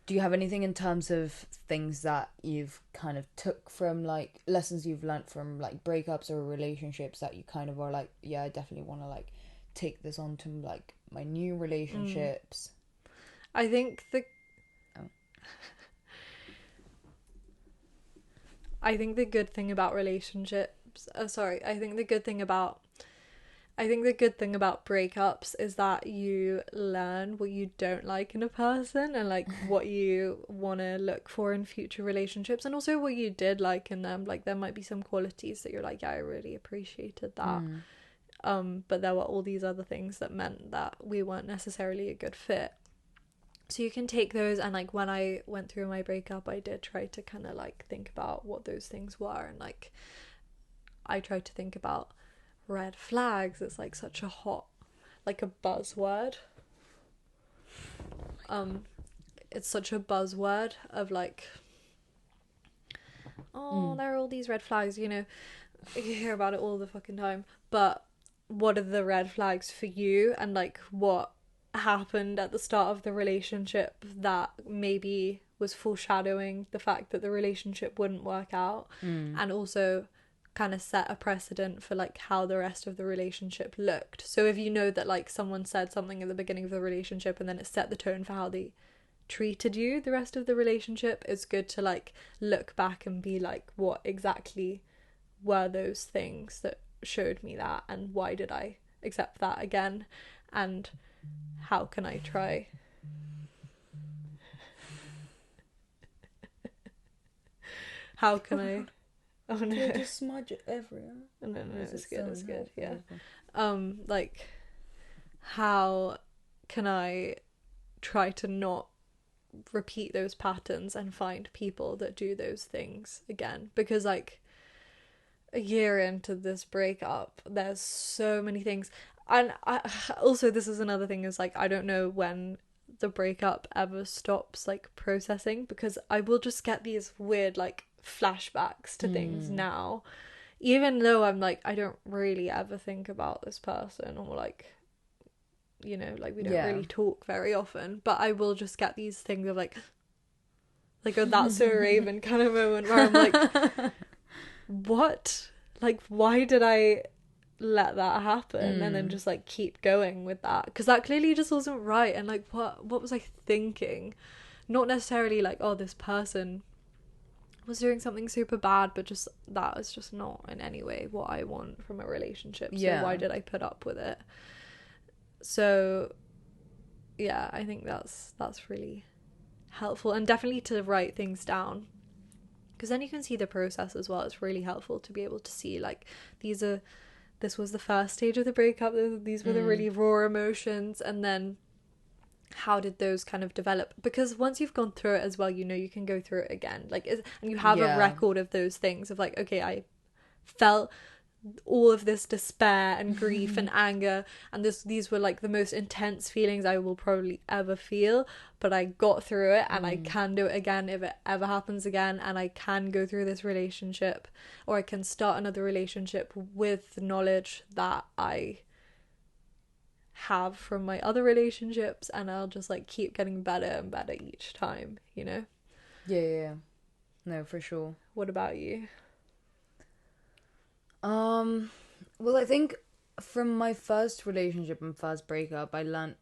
do you have anything in terms of things that you've kind of took from, like, lessons you've learned from, like, breakups or relationships that you kind of are like, I definitely want to, like, take this on to, like, my new relationships? I think I think the good thing about relationships, I think the good thing about breakups is that you learn what you don't like in a person, and like what you want to look for in future relationships, and also what you did like in them. Like, there might be some qualities that you're like, I really appreciated that. But there were all these other things that meant that we weren't necessarily a good fit. So you can take those, and like when I went through my breakup, I did try to kind of like think about what those things were, and like I tried to think about red flags. It's like such a hot, like a buzzword. It's such a buzzword of like, there are all these red flags, you know, you hear about it all the fucking time. But what are the red flags for you, and like what happened at the start of the relationship that maybe was foreshadowing the fact that the relationship wouldn't work out, and also kind of set a precedent for like how the rest of the relationship looked. So if you know that like someone said something at the beginning of the relationship and then it set the tone for how they treated you the rest of the relationship, it's good to like look back and be like, what exactly were those things that showed me that, and why did I accept that again, and how can I try how can I oh no, you just smudge it everywhere. No, it's good, yeah. Like, how can I try to not repeat those patterns and find people that do those things again? Because like a year into this breakup, there's so many things. And also, this is another thing, is like, I don't know when the breakup ever stops like processing, because I will just get these weird like flashbacks to things now, even though I'm like, I don't really ever think about this person, or like you know, like we don't Yeah. really talk very often, but I will just get these things of like a That's So Raven kind of moment where I'm like, what? Like, why did I let that happen? And then just like keep going with that, because that clearly just wasn't right. And like, what was I thinking? Not necessarily like, oh, this person was doing something super bad, but just that is just not in any way what I want from a relationship. So why did I put up with it? So yeah, I think that's really helpful, and definitely to write things down, because then you can see the process as well. It's really helpful to be able to see like, this was the first stage of the breakup, these were the really raw emotions, and then how did those kind of develop? Because once you've gone through it as well, you know, you can go through it again, like, and you have a record of those things of like, okay, I felt all of this despair and grief and anger, and these were like the most intense feelings I will probably ever feel, but I got through it, and I can do it again if it ever happens again, and I can go through this relationship, or I can start another relationship with the knowledge that I have from my other relationships, and I'll just like keep getting better and better each time, you know. Yeah. No, for sure. What about you? Well, I think from my first relationship and first breakup, I learned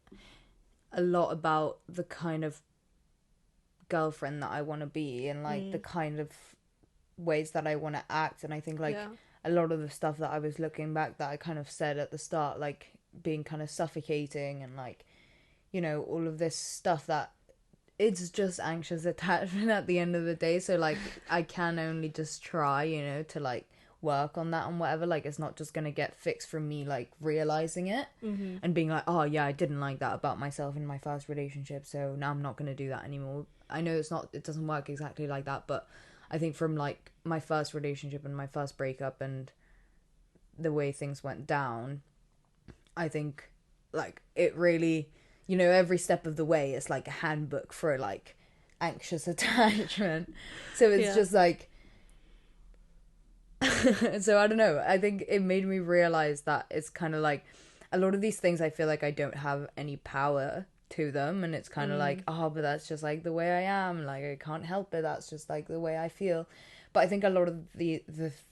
a lot about the kind of girlfriend that I want to be, and like the kind of ways that I want to act. And I think like a lot of the stuff that I was looking back that I kind of said at the start, like being kind of suffocating, and like, you know, all of this stuff that it's just anxious attachment at the end of the day. So like I can only just try, you know, to like work on that and whatever. Like, it's not just gonna get fixed from me like realizing it and being like, oh yeah, I didn't like that about myself in my first relationship, so now I'm not gonna do that anymore. I know it doesn't work exactly like that, but I think from like my first relationship and my first breakup and the way things went down, I think like it really, you know, every step of the way it's like a handbook for like anxious attachment. So it's just like so I don't know, I think it made me realize that it's kind of like a lot of these things I feel like I don't have any power to them, and it's kind of like, oh, but that's just like the way I am, like I can't help it, that's just like the way I feel. But I think a lot of the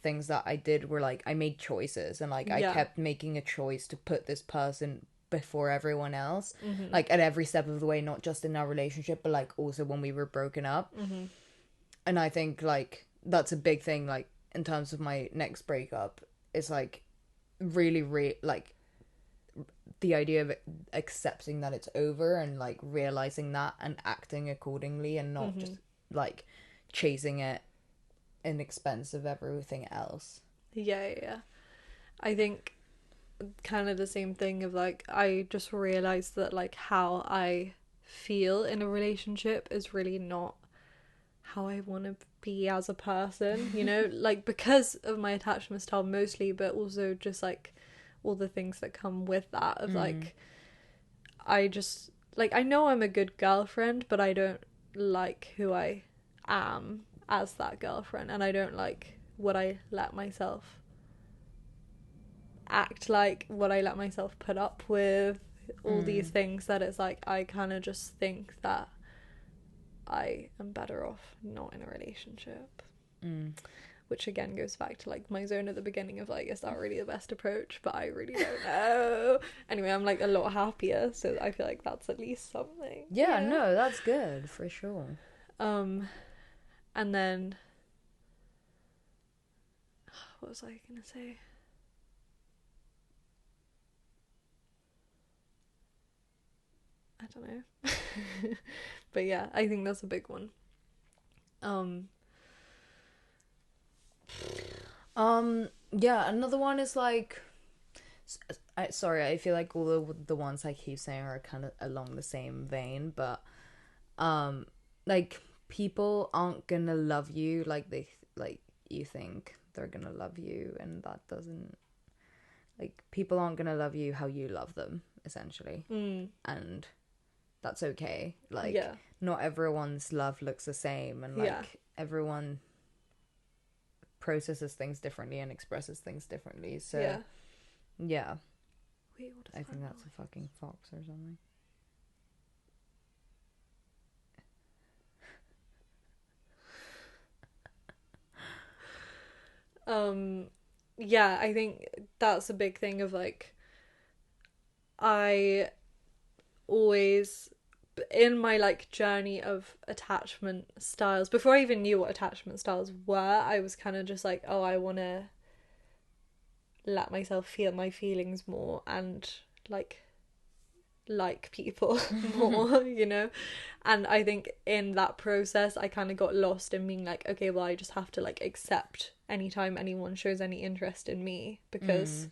things that I did were like, I made choices, and like I kept making a choice to put this person before everyone else, like at every step of the way, not just in our relationship, but like also when we were broken up. And I think like that's a big thing, like in terms of my next breakup, is like really like the idea of accepting that it's over, and like realizing that and acting accordingly, and not just like chasing it in expense of everything else. Yeah. I think kind of the same thing of like, I just realized that like how I feel in a relationship is really not how I want to be as a person, you know, like because of my attachment style mostly, but also just like all the things that come with that of like, I just like, I know I'm a good girlfriend, but I don't like who I am as that girlfriend, and I don't like what I let myself act like, what I let myself put up with, all these things, that it's like I kind of just think that I am better off not in a relationship. Which again goes back to like my zone at the beginning of like, is that really the best approach? But I really don't know. Anyway, I'm like a lot happier, so I feel like that's at least something. Yeah, no, that's good for sure. And then what was I gonna say? I don't know. But yeah, I think that's a big one. Yeah, another one is like, sorry, I feel like all the ones I keep saying are kind of along the same vein, but like people aren't gonna love you like they like you think they're gonna love you, and that doesn't, like, people aren't gonna love you how you love them, essentially. And that's okay. Like, not everyone's love looks the same, and like everyone processes things differently and expresses things differently. So yeah. Wait, what does I that think that's noise? a fucking fox or something. Yeah, I think that's a big thing of like, I always, in my like journey of attachment styles, before I even knew what attachment styles were, I was kind of just like, oh, I want to let myself feel my feelings more and like people more, you know. And I think in that process I kind of got lost in being like, okay, well, I just have to like accept anytime anyone shows any interest in me, because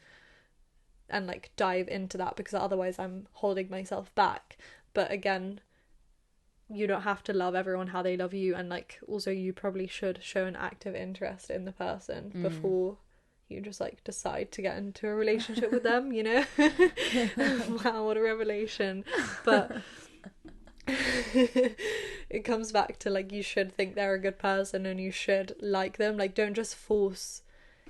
and like dive into that, because otherwise I'm holding myself back. But again, you don't have to love everyone how they love you, and like also you probably should show an active interest in the person before you just like decide to get into a relationship with them, you know. Wow, what a revelation. But it comes back to like, you should think they're a good person and you should like them. Like, don't just force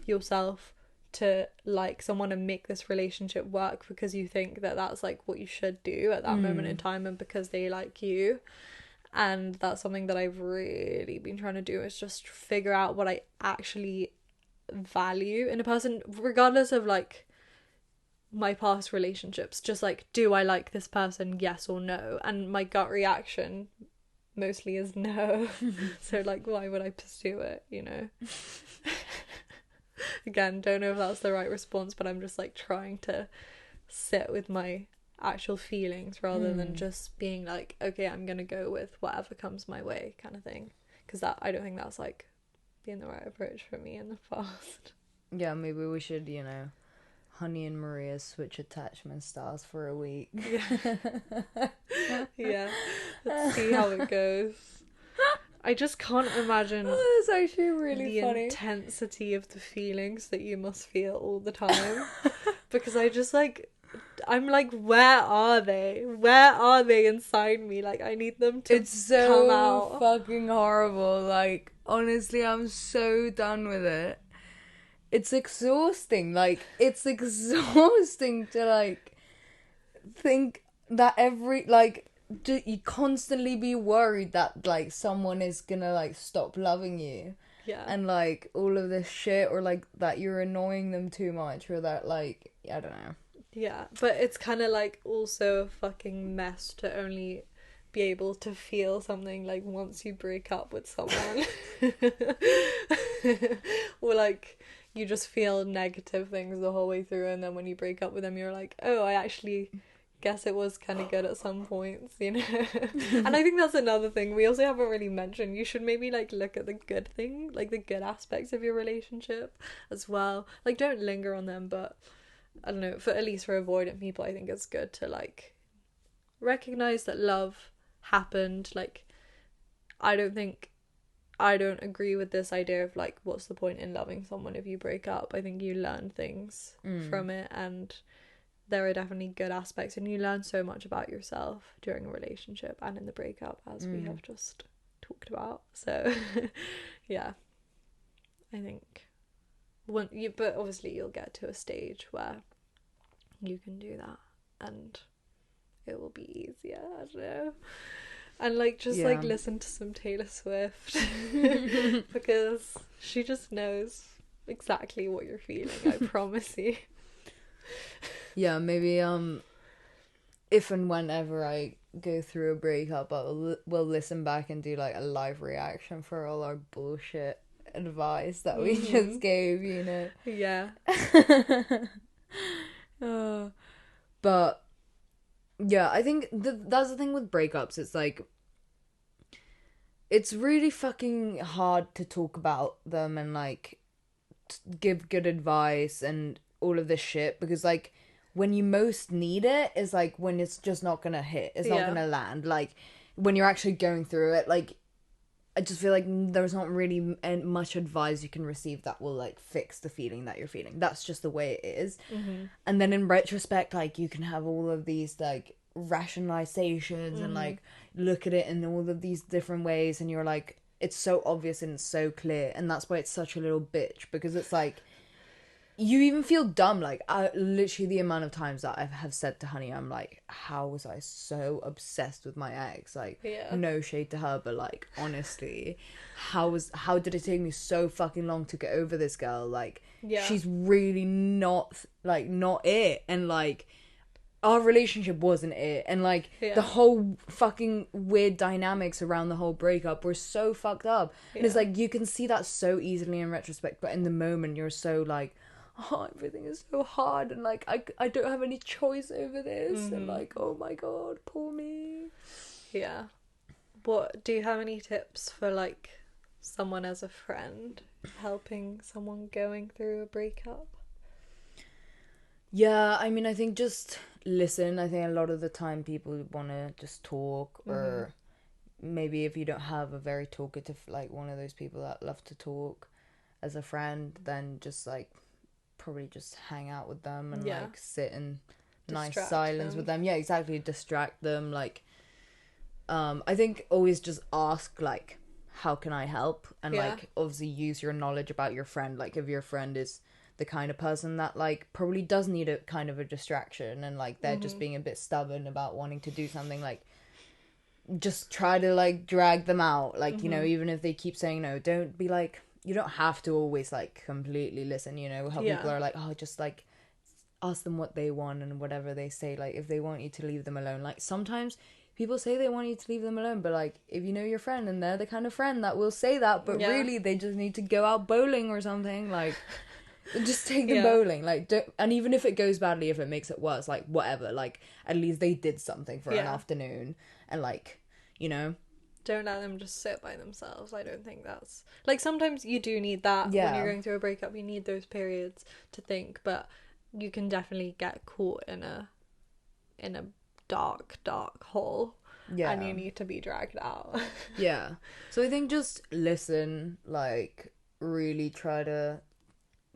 yourself to like someone and make this relationship work because you think that that's like what you should do at that moment in time, and because they like you. And that's something that I've really been trying to do, is just figure out what I actually value in a person, regardless of like my past relationships. Just like, do I like this person, yes or no? And my gut reaction mostly is no. So like, why would I pursue it, you know? Again, don't know if that's the right response, but I'm just like trying to sit with my actual feelings rather than just being like, okay, I'm gonna go with whatever comes my way kind of thing, because that, I don't think that's like being the right approach for me in the past. Yeah, maybe we should, you know, Honey and Maria switch attachment styles for a week. Yeah, let's see how it goes. I just can't imagine That's actually really the funny. intensity of the feelings that you must feel all the time. Because I just like, I'm like, where are they? Where are they inside me? Like, I need them to It's so come out. fucking horrible. Like, honestly, I'm so done with it. It's exhausting. Like, it's exhausting to, like, think that you constantly be worried that, like, someone is gonna, like, stop loving you. Yeah. And, like, all of this shit, or, like, that you're annoying them too much, or that, like, I don't know. Yeah, but it's kind of like also a fucking mess to only be able to feel something like once you break up with someone. Or like, you just feel negative things the whole way through, and then when you break up with them you're like, oh, I actually guess it was kind of good at some points, you know. And I think that's another thing we also haven't really mentioned. You should maybe like look at the good thing, like the good aspects of your relationship as well. Like, don't linger on them, but I don't know, for at least for avoidant people, I think it's good to like recognize that love happened. Like, I don't agree with this idea of like, what's the point in loving someone if you break up. I think you learn things from it, and there are definitely good aspects, and you learn so much about yourself during a relationship and in the breakup, as we have just talked about. So yeah, I think but obviously you'll get to a stage where you can do that and it will be easier, I don't know. And like, just like listen to some Taylor Swift because she just knows exactly what you're feeling, I promise you. Yeah, maybe if and whenever I go through a breakup, we'll listen back and do like a live reaction for all our bullshit advice that we just gave, you know. Yeah. But yeah, I think that's the thing with breakups. It's like, it's really fucking hard to talk about them and like give good advice and all of this shit, because like when you most need it is like when it's just not gonna hit, it's not gonna land. Like when you're actually going through it, like I just feel like there's not really much advice you can receive that will like fix the feeling that you're feeling. That's just the way it is. And then in retrospect, like you can have all of these like rationalizations and like look at it in all of these different ways, and you're like, it's so obvious and it's so clear, and that's why it's such a little bitch, because it's like you even feel dumb. Like, literally the amount of times that I have said to Honey, I'm like, how was I so obsessed with my ex? Like, Yeah. no shade to her, but like, honestly, how did it take me so fucking long to get over this girl? Like, Yeah. she's really not it. And like, our relationship wasn't it, and like the whole fucking weird dynamics around the whole breakup were so fucked up. And it's like, you can see that so easily in retrospect, but in the moment you're so like, oh, everything is so hard, and like I don't have any choice over this. And like, oh my god, poor me. Yeah. What do you have any tips for like someone as a friend helping someone going through a breakup? Yeah, I mean, I think just listen. I think a lot of the time people want to just talk, or maybe if you don't have a very talkative, like one of those people that love to talk as a friend, then just like probably just hang out with them and like sit in nice silence with them. Yeah, exactly. Distract them. Like, I think always just ask like, how can I help? And like, obviously use your knowledge about your friend. Like, if your friend is the kind of person that like probably does need a kind of a distraction, and like they're just being a bit stubborn about wanting to do something, like just try to like drag them out. Like, you know, even if they keep saying no, don't be like, you don't have to always like completely listen, you know, how people are like, oh, just like ask them what they want, and whatever they say, like if they want you to leave them alone, like sometimes people say they want you to leave them alone, but like if you know your friend and they're the kind of friend that will say that, but really they just need to go out bowling or something, like just take them bowling. Like, don't, and even if it goes badly, if it makes it worse, like whatever, like at least they did something for an afternoon. And like, you know, don't let them just sit by themselves. I don't think that's like, sometimes you do need that when you're going through a breakup. You need those periods to think, but you can definitely get caught in a dark hole, and you need to be dragged out. So I think just listen, like really try to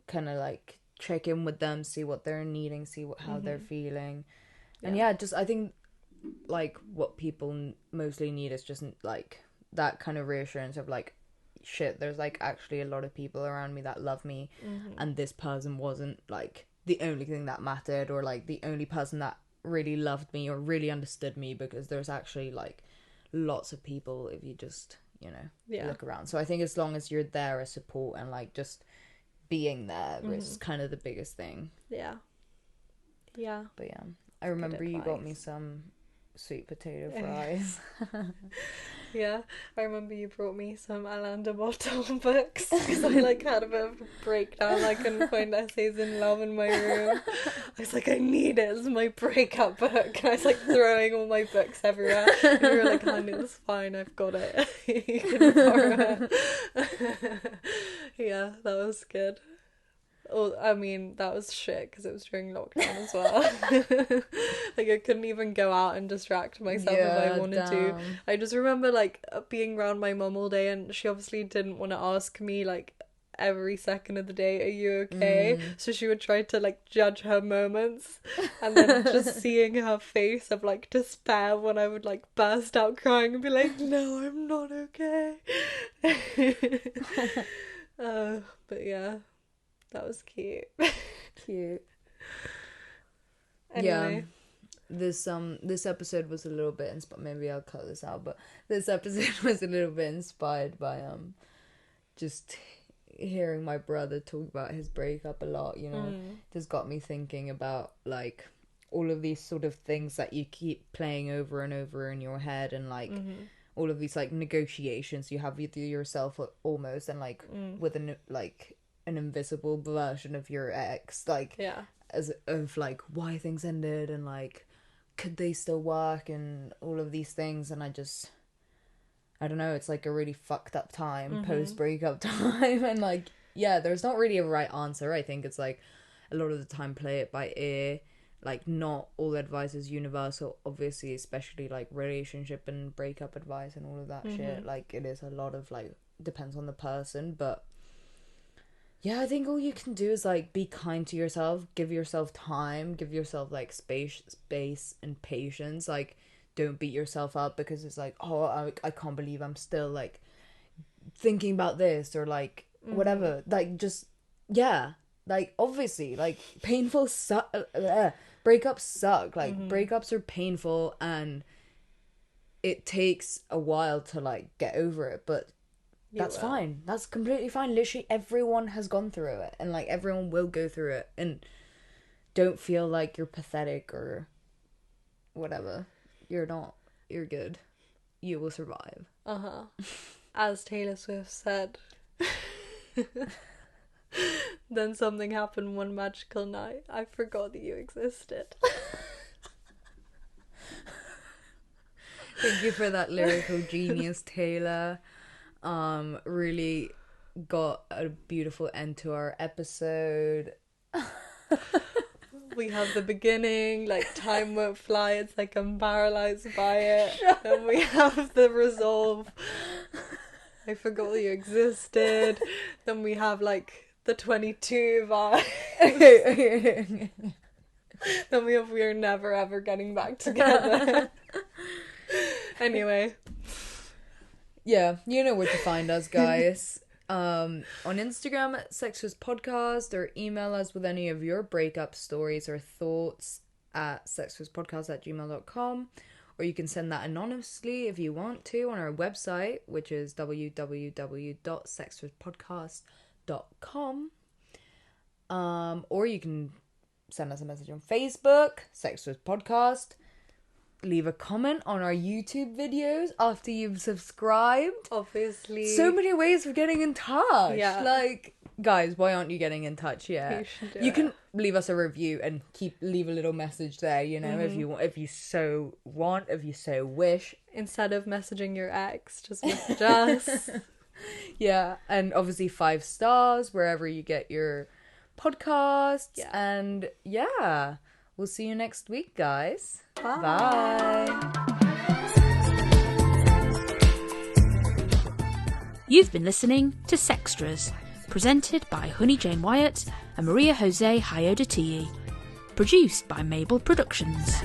kind of like check in with them, see what they're needing, see how they're feeling. And just I think like what people mostly need is just like that kind of reassurance of like, shit, there's like actually a lot of people around me that love me, and this person wasn't like the only thing that mattered, or like the only person that really loved me or really understood me, because there's actually like lots of people if you just, you know, look around. So I think as long as you're there as support, and like just being there is kind of the biggest thing. But I remember you got me some sweet potato fries. I remember you brought me some Alain de Botton books, because I like had a bit of a breakdown. I couldn't find Essays in Love in my room. I was like, I need it, it's my breakup book. And I was like throwing all my books everywhere, and you were like, honey, it's fine, I've got it. You can borrow it. That was good. Oh, I mean, that was shit because it was during lockdown as well. Like, I couldn't even go out and distract myself if I wanted to. I just remember, like, being around my mum all day, and she obviously didn't want to ask me, like, every second of the day, are you okay? So she would try to, like, judge her moments, and then just seeing her face of, like, despair when I would, like, burst out crying and be like, no, I'm not okay. But yeah. That was cute. Anyway. This episode was a little bit maybe I'll cut this out, but this episode was a little bit inspired by just hearing my brother talk about his breakup a lot, you know. Just got me thinking about like all of these sort of things that you keep playing over and over in your head, and like all of these like negotiations you have with yourself almost, and like with an invisible version of your ex, like as of like why things ended, and like could they still work, and all of these things. And I don't know, it's like a really fucked up time, post breakup time. And like there's not really a right answer. I think it's like a lot of the time play it by ear. Like, not all advice is universal, obviously, especially like relationship and breakup advice and all of that shit. Like, it is a lot of like depends on the person, but I think all you can do is like be kind to yourself, give yourself time, give yourself like space and patience. Like, don't beat yourself up because it's like, oh, I can't believe I'm still like thinking about this, or like whatever. Like, just like, obviously, like, painful breakups suck. Like, breakups are painful, and it takes a while to, like, get over it, but that's fine. That's completely fine. Literally everyone has gone through it, and, like, everyone will go through it, and don't feel like you're pathetic or whatever. You're not. You're good. You will survive. As Taylor Swift said. Then something happened one magical night. I forgot that you existed. Thank you for that lyrical genius, Taylor. Really got a beautiful end to our episode. We have the beginning, like, time won't fly, it's like I'm paralyzed by it. Then we have the resolve, I forgot you existed. Then we have, like, the 22 vibe. Then we have we're never ever getting back together. Anyway. Yeah, you know where to find us, guys. On Instagram at Sextras Podcast, or email us with any of your breakup stories or thoughts at sextraspodcast@gmail.com, or you can send that anonymously if you want to on our website, which is www.sextraspodcast.com. Or you can send us a message on Facebook, Sextras Podcast. Leave a comment on our YouTube videos after you've subscribed. Obviously. So many ways of getting in touch. Yeah. Like, guys, why aren't you getting in touch yet? You can leave us a review and leave a little message there, you know, if you so want, if you so wish. Instead of messaging your ex, just message us. Yeah, and obviously 5 stars wherever you get your podcasts. Yeah. And yeah, we'll see you next week, guys. Bye. Bye. You've been listening to Sextras, presented by Honey Jane Wyatt and Maria Jose Hayodatiyi. Produced by Mabel Productions.